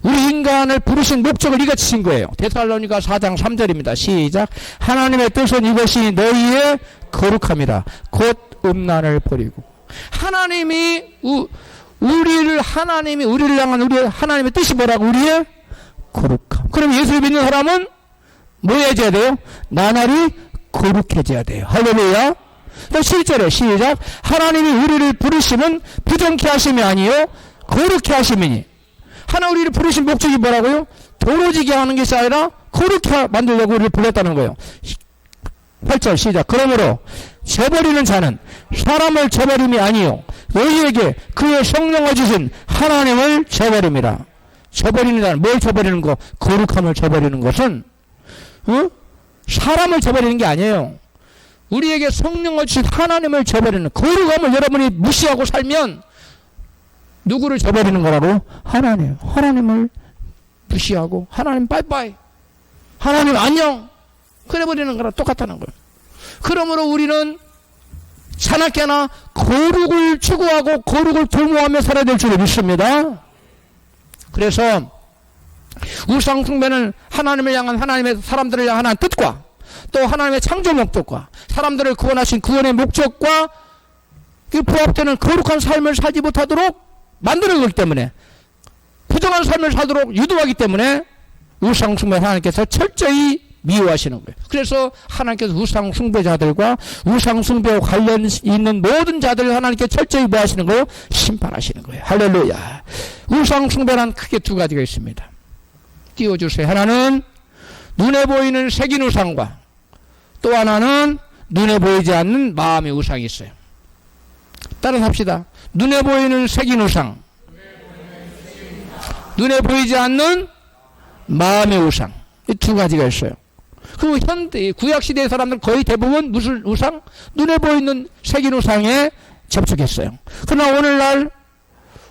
우리 인간을 부르신 목적을 이같이 거예요. 데살로니가 4장 3절입니다. 시작. 하나님의 뜻은 이것이 너희의 거룩함이라. 곧 음란을 버리고. 하나님이 우리를 향한 하나님의 뜻이 뭐라고? 우리의 거룩함. 그럼 예수를 믿는 사람은 뭐 해줘야 돼요? 나날이 거룩해져야 돼요. 할렐루야. 실제로 시작. 하나님이 우리를 부르심은 부정케 하심이 아니요 거룩케 하심이니. 하나 우리를 부르신 목적이 뭐라고요? 도로지게 하는 것이 아니라 거룩케 만들려고 우리를 불렀다는 거예요. 8절 시작. 그러므로 저버리는 자는 사람을 저버림이 아니요 너희에게 그의 성령을 주신 하나님을 저버림이라. 저버리는 자는 뭘 저버리는 거? 거룩함을 저버리는 것은 사람을 저버리는 게 아니에요. 우리에게 성령을 주신 하나님을 저버리는, 거룩함을 여러분이 무시하고 살면 누구를 저버리는 거라고? 하나님을 무시하고 하나님 빠이빠이, 하나님 안녕, 그래버리는 거랑 똑같다는 거예요. 그러므로 우리는 자나깨나 거룩을 추구하고 거룩을 도모하며 살아야 될 줄을 믿습니다. 그래서 우상 숭배는 하나님을 향한, 하나님의 사람들을 향한 뜻과 또 하나님의 창조 목적과 사람들을 구원하신 구원의 목적과 부합되는 거룩한 삶을 살지 못하도록 만드는 거기 때문에, 부정한 삶을 살도록 유도하기 때문에 우상 숭배 하나님께서 철저히 미워하시는 거예요. 그래서 하나님께서 우상 숭배자들과 우상 숭배와 관련 있는 모든 자들을 하나님께 철저히 뭐 하시는 거예요? 심판하시는 거예요. 할렐루야. 우상 숭배란 크게 두 가지가 있습니다. 띄워주세요. 하나는 눈에 보이는 색인 우상과 또 하나는 눈에 보이지 않는 마음의 우상이 있어요. 따라서 합시다. 눈에 보이는 색인 우상, 눈에 보이지 않는 마음의 우상, 이 두 가지가 있어요. 그리고 현대 구약시대의 사람들 거의 대부분 무슨 우상? 눈에 보이는 색인 우상에 접촉했어요. 그러나 오늘날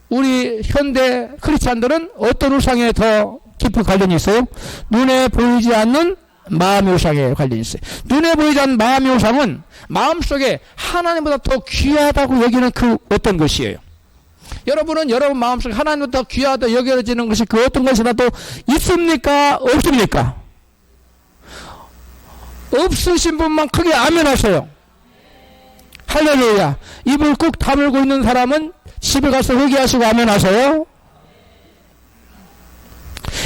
우리 현대 크리스찬들은 어떤 우상에 더 깊은 관련이 있어요? 눈에 보이지 않는 마음의 우상에 관련이 있어요. 눈에 보이지 않는 마음의 우상은 마음속에 하나님보다 더 귀하다고 여기는 그 어떤 것이에요. 여러분은 여러분 마음속에 하나님보다 더 귀하다 여겨지는 것이 그 어떤 것이라도 있습니까? 없습니까? 없으신 분만 크게 아멘 하세요. 할렐루야. 입을 꾹 다물고 있는 사람은 집에 가서 회개하시고 아멘 하세요.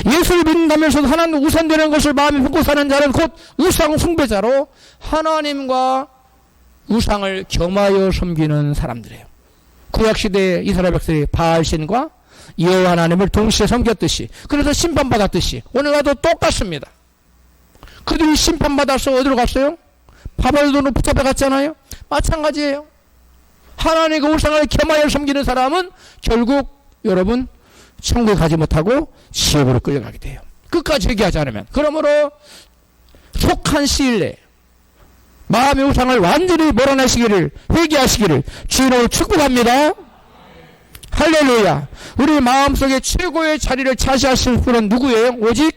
예수를 믿는다면서도 하나님 우선되는 것을 마음에 품고 사는 자는 곧 우상 숭배자로 하나님과 우상을 겸하여 섬기는 사람들이에요. 구약시대에 이스라엘 백성이 바알신과 여호와 하나님을 동시에 섬겼듯이, 그래서 심판받았듯이 오늘날도 똑같습니다. 그들이 심판받아서 어디로 갔어요? 바벨론으로 붙잡혀 갔잖아요. 마찬가지예요. 하나님과 우상을 겸하여 섬기는 사람은 결국 여러분 천국에 가지 못하고 지옥으로 끌려가게 돼요. 끝까지 회개하지 않으면. 그러므로 속한 시일 내에 마음의 우상을 완전히 몰아내시기를, 회개하시기를 주님으로 축복합니다. 할렐루야. 우리 마음속에 최고의 자리를 차지하실 분은 누구예요? 오직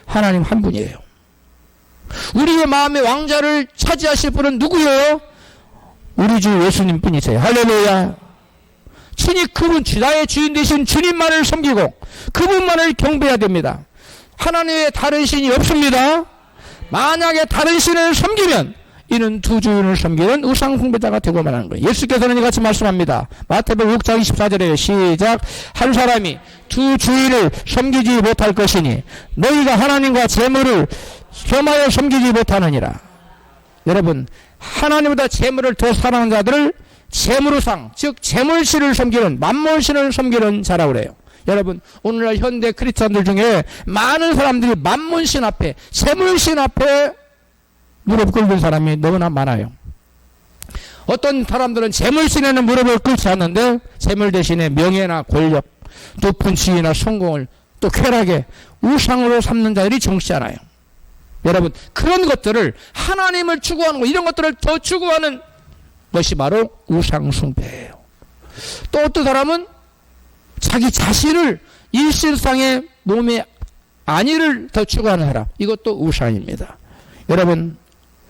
하나님 한 분이에요. 우리의 마음의 왕자를 차지하실 분은 누구예요? 우리 주 예수님 뿐이세요. 할렐루야. 친히 그분, 나의 주인 되신 주님만을 섬기고 그분만을 경배해야 됩니다. 하나님 외에 다른 신이 없습니다. 만약에 다른 신을 섬기면 이는 두 주인을 섬기는 우상 숭배자가 되고 말하는 거예요. 예수께서는 이같이 말씀합니다. 마태복음 6장 24절에 시작. 한 사람이 두 주인을 섬기지 못할 것이니 너희가 하나님과 재물을 겸하여 섬기지 못하느니라. 여러분, 하나님보다 재물을 더 사랑하는 자들을 재물우상, 즉 재물신을 섬기는, 만몬신을 섬기는 자라고 그래요. 여러분, 오늘날 현대 크리스찬들 중에 많은 사람들이 만몬신 앞에, 재물신 앞에 무릎 꿇는 사람이 너무나 많아요. 어떤 사람들은 재물 신에는 무릎을 꿇지 않는데 재물 대신에 명예나 권력, 높은 지위나 성공을 또 쾌락에 우상으로 삼는 자들이 적지 않아요. 여러분, 그런 것들을 하나님을 추구하는 것, 이런 것들을 더 추구하는 것이 바로 우상 숭배예요. 또 어떤 사람은 자기 자신을 일실상의 몸의 안위를 더 추구하는 사람, 이것도 우상입니다. 여러분,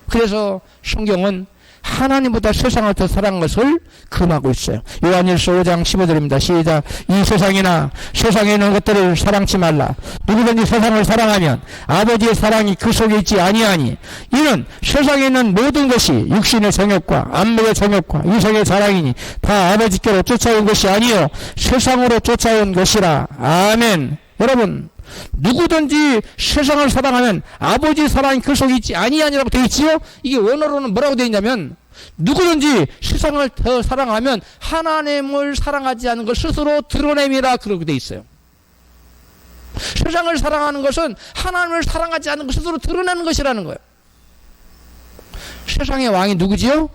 그래서 성경은 하나님보다 세상을 더 사랑한 것을 금하고 있어요. 요한일서 5장 15절입니다. 시작. 이 세상에 있는 것들을 사랑치 말라. 누구든지 세상을 사랑하면 아버지의 사랑이 그 속에 있지 아니하니 이는 세상에 있는 모든 것이 육신의 정욕과 안목의 정욕과 이성의 자랑이니 다 아버지께로 쫓아온 것이 아니요 세상으로 쫓아온 것이라. 아멘. 여러분, 누구든지 세상을 사랑하면 아버지 사랑이 그 속에 있지 아니하니라고 되어 있지요. 이게 원어로는 뭐라고 되어 있냐면, 누구든지 세상을 더 사랑하면 하나님을 사랑하지 않은 걸 스스로 드러냄이라, 그렇게 되어 있어요. 세상을 사랑하는 것은 하나님을 사랑하지 않는 걸 스스로 드러내는 것이라는 거예요. 세상의 왕이 누구지요?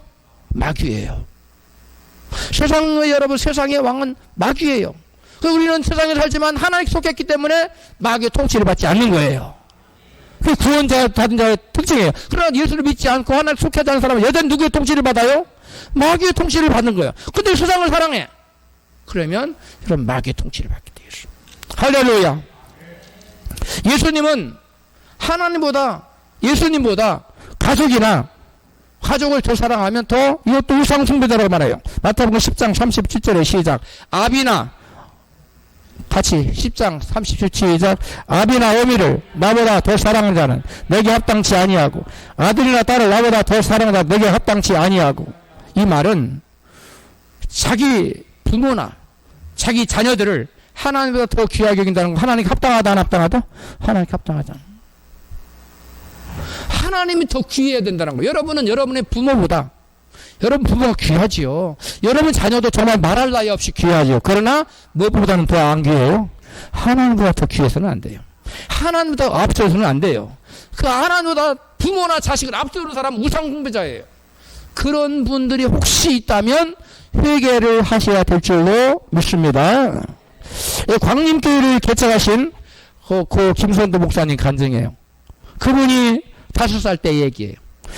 마귀예요. 여러분, 세상의 왕은 마귀예요. 우리는 세상에 살지만 하나님께 속했기 때문에 마귀의 통치를 받지 않는 거예요. 그게 구원자 받은 자의 특징이에요. 그러나 예수를 믿지 않고 하나님께 속하지 않은 사람은 여전히 누구의 통치를 받아요? 마귀의 통치를 받는 거예요. 근데 세상을 사랑해. 그러면 여러분, 마귀의 통치를 받게 되어 있습니다. 할렐루야. 예수님보다 가족을 더 사랑하면 더, 이것도 우상숭배자라고 말해요. 마태복음 10장 37절에 시작. 같이 10장 37절 시작. 아비나 어미를 나보다 더 사랑하는 자는 내게 합당치 아니하고 아들이나 딸을 나보다 더 사랑하는 자는 내게 합당치 아니하고. 이 말은 자기 부모나 자기 자녀들을 하나님보다 더 귀하게 여긴다는 거. 하나님께 합당하다 안 합당하다? 하나님께 합당하다. 하나님이 더 귀해야 된다는 거. 여러분은 여러분의 부모보다, 여러분 부모가 귀하지요. 여러분 자녀도 정말 말할 나위 없이 귀하죠. 그러나 무엇보다는 더 안 귀해요? 하나님보다 더 귀해서는 안 돼요. 하나님보다 앞서서는 안 돼요. 그 하나님보다 부모나 자식을 앞서는 사람은 우상숭배자예요. 그런 분들이 혹시 있다면 회개를 하셔야 될 줄로 믿습니다. 광림교회를 개척하신 그 김선도 목사님 간증이에요. 그분이 5살 때 얘기예요.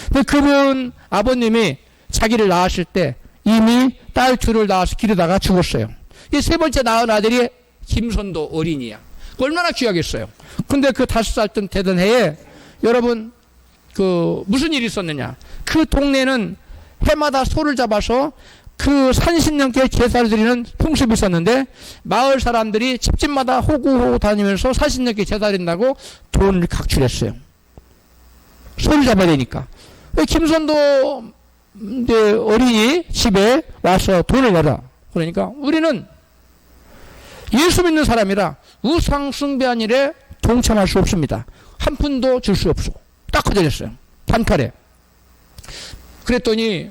근데 그분 아버님이 자기를 낳았을 때 이미 딸 둘을 낳아서 기르다가 죽었어요. 이 세 번째 낳은 아들이 김선도 어린이야. 얼마나 귀하겠어요. 근데 그 5살 되던 해에 여러분, 무슨 일이 있었느냐. 그 동네는 해마다 소를 잡아서 그 산신령께 제사를 드리는 풍습이 있었는데, 마을 사람들이 집집마다 호구호구 다니면서 산신령께 제사 드린다고 돈을 각출했어요. 소를 잡아야 되니까. 김선도 어린이 집에 와서 돈을 내라. 그러니까 우리는 예수 믿는 사람이라 우상 숭배한 일에 동참할 수 없습니다. 한 푼도 줄 수 없어. 딱 거절했어요. 단칼에. 그랬더니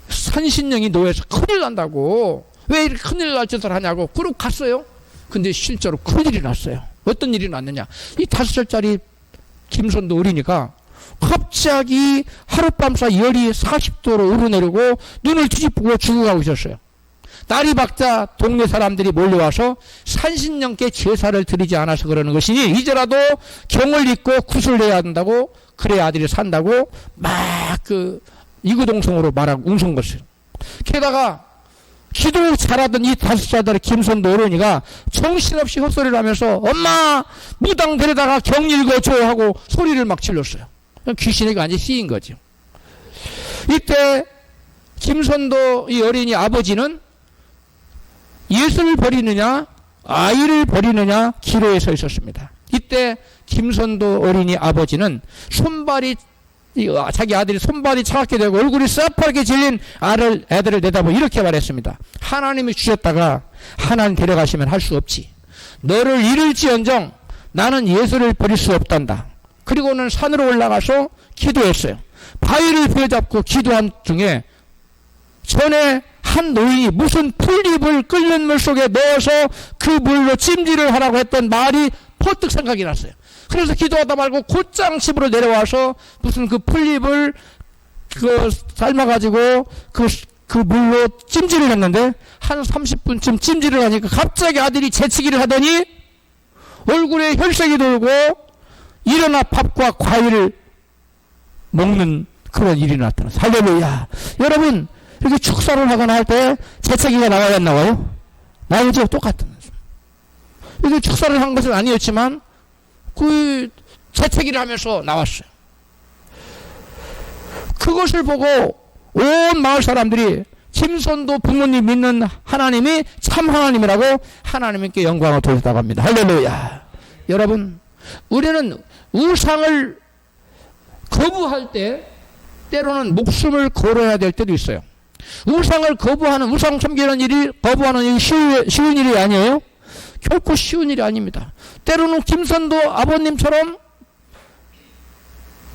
산신령이 노예에서 큰일 난다고, 왜 이렇게 큰일 날 짓을 하냐고 그러고 갔어요. 근데 실제로 큰일이 났어요. 어떤 일이 났느냐. 이 5살짜리 김선도 어린이가 갑자기 하룻밤사 열이 40도로 오르내리고 눈을 뒤집고 죽어가고 있었어요. 날이 밝자 동네 사람들이 몰려와서 산신령께 제사를 드리지 않아서 그러는 것이니 이제라도 경을 입고 구슬해야 한다고, 그래야 아들이 산다고 막 이구동성으로 말하고 웅성 것을. 게다가 기도 잘하던 이 5살짜리 김선도 어른이가 정신없이 헛소리를 하면서 엄마 무당 데려다가 경 읽어줘 하고 소리를 막 질렀어요. 귀신에게 완전히 씌인 거죠. 이때 김선도 이 어린이 아버지는 예수를 버리느냐 아이를 버리느냐 기로에 서 있었습니다. 이때 김선도 어린이 아버지는 자기 아들이 손발이 차갑게 되고 얼굴이 새파랗게 질린 애들을 내다보고 이렇게 말했습니다. 하나님이 주셨다가 하나님 데려가시면 할 수 없지. 너를 잃을지언정 나는 예수를 버릴 수 없단다. 그리고는 산으로 올라가서 기도했어요. 바위를 부여잡고 기도한 중에 전에 한 노인이 무슨 풀잎을 끓는 물 속에 넣어서 그 물로 찜질을 하라고 했던 말이 퍼뜩 생각이 났어요. 그래서 기도하다 말고 곧장 집으로 내려와서 무슨 그 풀잎을 삶아가지고 그 그 물로 찜질을 했는데 한 30분쯤 찜질을 하니까 갑자기 아들이 재치기를 하더니 얼굴에 혈색이 돌고 일어나 밥과 과일을 먹는 그런 일이 나타났어요. 할렐루야. 여러분, 이렇게 축사를 하거나 할 때 재채기가 나와야 안 나와요? 나오죠? 똑같은. 이게 축사를 한 것은 아니었지만 그 재채기를 하면서 나왔어요. 그것을 보고 온 마을 사람들이 짐손도 부모님 믿는 하나님이 참 하나님이라고 하나님께 영광을 돌렸다고 합니다. 할렐루야. 여러분, 우리는 우상을 거부할 때 때로는 목숨을 걸어야 될 때도 있어요. 우상을 거부하는, 우상 섬기는 일이, 거부하는 일이 쉬운 일이 아니에요. 결코 쉬운 일이 아닙니다. 때로는 김선도 아버님처럼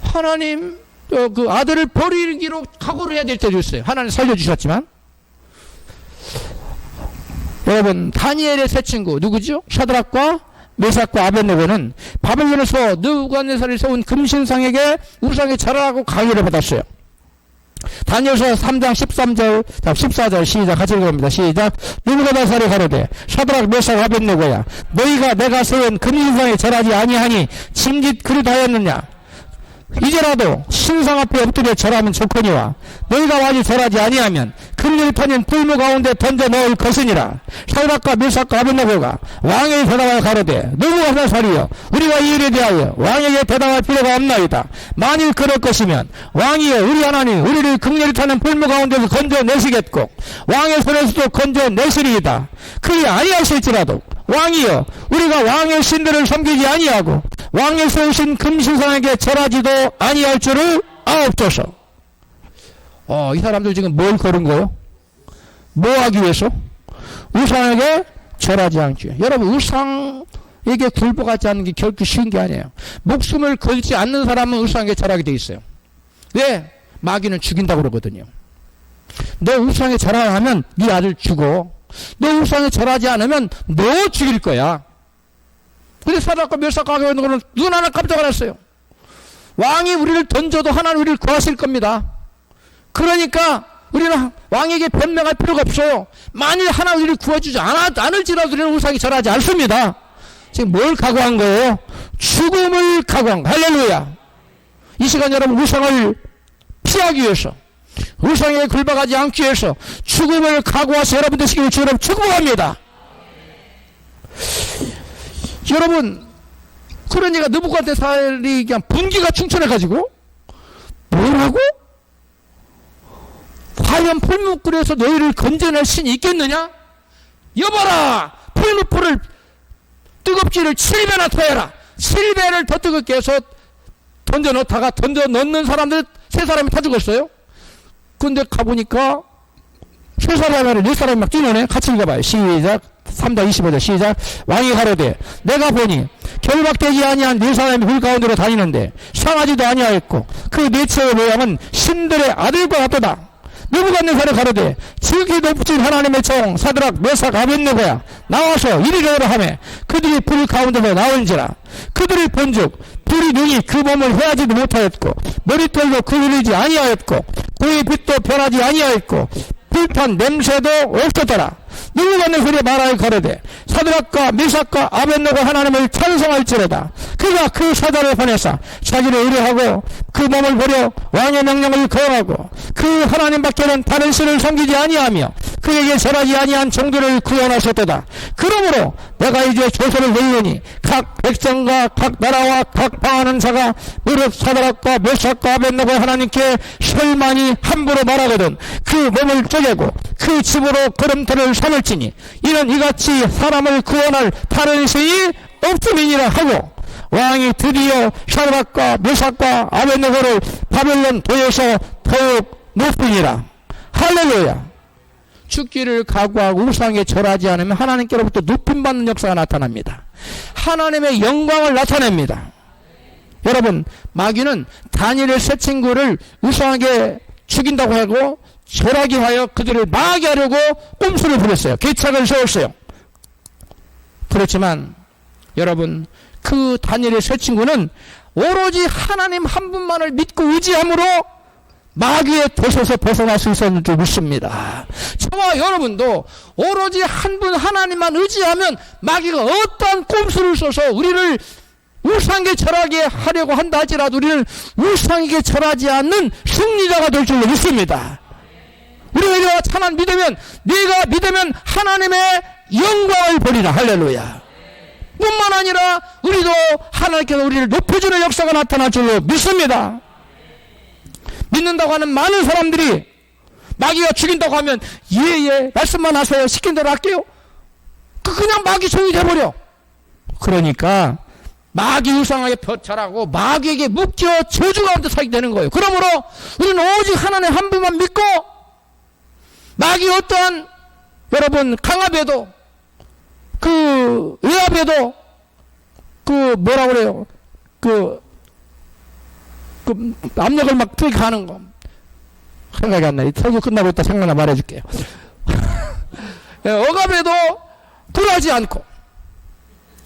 하나님 그 아들을 버리기로 각오를 해야 될 때도 있어요. 하나님 살려주셨지만. 여러분, 다니엘의 세 친구 누구죠? 샤드락과 메삭과 아벳네고는 바벨론에서 느부갓네살이 세운 금신상에게 우상에 절하라고 강요를 받았어요. 다니엘서 3장 13절 14절 시작 같이 읽어봅니다. 시작. 느부갓네살이 가로되 샤드락 메삭 아벳네고야 너희가 내가 세운 금신상에 절하지 아니하니 짐짓 그릇하였느냐. 이제라도 신상 앞에 엎드려 절하면 좋거니와 너희가 와지 절하지 아니하면 금리를 터진 불무 가운데 던져 넣을 것이니라. 샤드락과 메삭과 아벳네고가 왕에게 대답하여 가로되 느부갓네살이여 우리가 이 일에 대하여 왕에게 대답할 필요가 없나이다. 만일 그럴 것이면 왕이여 우리 하나님 우리를 금리를 타는 불무 가운데서 건져내시겠고 왕의 손에서도 건져내시리이다. 그리 아니하실지라도 왕이여 우리가 왕의 신들을 섬기지 아니하고 왕의 세우신 금신상에게 절하지도 아니할 줄을 아옵소서. 이 사람들 지금 뭘 걸은 거요? 뭐 하기 위해서? 우상에게 절하지 않기 위해. 여러분, 우상에게 굴복하지 않는 게 결코 쉬운 게 아니에요. 목숨을 걸지 않는 사람은 우상에게 절하게 돼 있어요. 왜? 마귀는 죽인다고 그러거든요. 너 우상에 절하면 네 아들 죽어. 너 우상에 절하지 않으면 너 죽일 거야. 근데 샤드락과 메삭과 아벳네고는 눈 하나 깜짝 안 했어요. 왕이 우리를 던져도 하나님 우리를 구하실 겁니다. 그러니까 우리는 왕에게 변명할 필요가 없어요. 만일 하나님 우리를 구해주지 않을지라도 우리는 우상에 절하지 않습니다. 지금 뭘 각오한 거예요? 죽음을 각오한 거. 할렐루야. 이 시간 여러분 우상을 피하기 위해서 우상에 굴복하지 않기 위해서 죽음을 각오하셔 여러분 되시기를 주님 축복합니다. 여러분, 그러니까 느부갓네살이 그냥 분기가 충천해가지고 뭐라고? 과연 풀무불에서 너희를 건져낼 신이 있겠느냐? 여봐라! 풀무불을 뜨겁지를 7배나 터해라. 7배를 더 뜨겁게 해서 던져 넣다가 던져 넣는 사람들 3사람이 다 죽었어요. 근데 가보니까 3사람이 아니라 4사람이 막 뛰노네. 같이 읽어봐요. 시작. 3장 25절 시작. 왕이 가로되 내가 보니 결박되지 아니한 4사람이 불 가운데로 다니는데 상하지도 아니하였고 그 넷째의 모양은 신들의 아들과 같도다. 느부갓네살이 가로되 지극히 높으신 하나님의 종 샤드락 메삭 아벳네고야 나와서 이리저리 하매 그들이 불 가운데서 나온지라. 그들이 본즉 불이 능히 그 몸을 헤아지도 못하였고 머리털도 그을리지 아니하였고 그의 빛도 변하지 아니하였고 불탄 냄새도 없었더라. 느부갓네살이 말하여 가로되 샤드락과 메삭과 아벳네고 하나님을 찬송할지로다. 그가 그 사자를 보내사 자기를 의뢰하고 그 몸을 버려 왕의 명령을 거역하고 그 하나님밖에는 다른 신을 섬기지 아니하며 그에게 절하지 아니한 종들을 구원하셨도다. 그러므로 내가 이제 조서를 내리니 각 백성과 각 나라와 각 방하는 자가 무릇 샤드락과 메삭과 아벳네고 하나님께 설만이 함부로 말하거든 그 몸을 쪼개고 그 집으로 걸음터를 삼을지니 이는 이같이 사람을 구원할 다른 신이 없음이니라 하고 왕이 드디어 샤드락과 메삭과 아벳네고를 바벨론 도에서 더욱 높으니라. 할렐루야. 죽기를 각오하고 우상에 절하지 않으면 하나님께로부터 높임받는 역사가 나타납니다. 하나님의 영광을 나타냅니다. 여러분, 마귀는 다니엘의 세 친구를 우상에게 죽인다고 하고 절하게 하여 그들을 망하게 하려고 꼼수를 부렸어요. 계책을 세웠어요. 그렇지만 여러분, 그 다니엘의 세 친구는 오로지 하나님 한 분만을 믿고 의지함으로 마귀의 도시에서 벗어날 수 있었는 줄 믿습니다. 저와 여러분도 오로지 한 분 하나님만 의지하면 마귀가 어떠한 꼼수를 써서 우리를 우상에 절하게 하려고 한다 할지라도 우리는 우상에게 절하지 않는 승리자가 될 줄로 믿습니다. 우리가 하나님 믿으면, 네가 믿으면 하나님의 영광을 보리라. 할렐루야. 뿐만 아니라 우리도 하나님께서 우리를 높여주는 역사가 나타날 줄로 믿습니다. 믿는다고 하는 많은 사람들이 마귀가 죽인다고 하면 예예 말씀만 하세요, 시킨 대로 할게요. 그냥 마귀 종이 돼버려. 그러니까 마귀 우상에게 벼찰하고 마귀에게 묶여 저주 가운데 살게 되는 거예요. 그러므로 우리는 오직 하나님 한 분만 믿고 마귀 어떠한 여러분 강압에도 그 외압에도 그 뭐라 그래요, 그 압력을 막 투입하는 거 생각이 안 나요. 설교 끝나고 있다 생각나 말해줄게요. 억압에도 굴하지 않고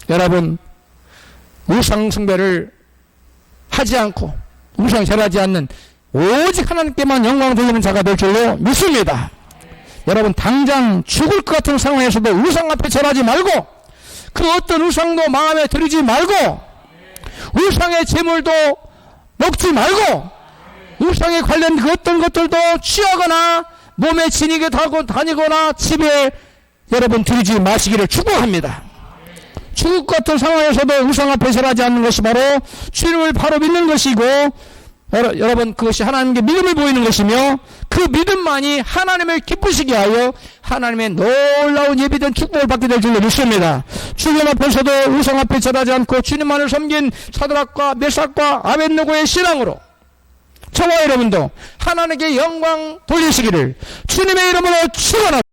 여러분 우상 숭배를 하지 않고 우상 절하지 않는 오직 하나님께만 영광 돌리는 자가 될 줄로 믿습니다. 여러분 당장 죽을 것 같은 상황에서도 우상 앞에 절하지 말고 그 어떤 우상도 마음에 들이지 말고 우상의 재물도 먹지 말고 우상에 관련 그 어떤 것들도 취하거나 몸에 지니게 다니거나 집에 여러분 들이지 마시기를 축복합니다. 죽을 것 같은 상황에서도 우상 앞에 절하지 않는 것이 바로 주님을 바로 믿는 것이고 여러분 그것이 하나님께 믿음을 보이는 것이며 그 믿음만이 하나님을 기쁘시게 하여 하나님의 놀라운 예비된 축복을 받게 될 줄로 믿습니다. 주님 앞에서도 우상 앞에 절하지 않고 주님만을 섬긴 사드락과 메삭과 아벳느고의 신앙으로 저와 여러분도 하나님께 영광 돌리시기를 주님의 이름으로 축원합니다.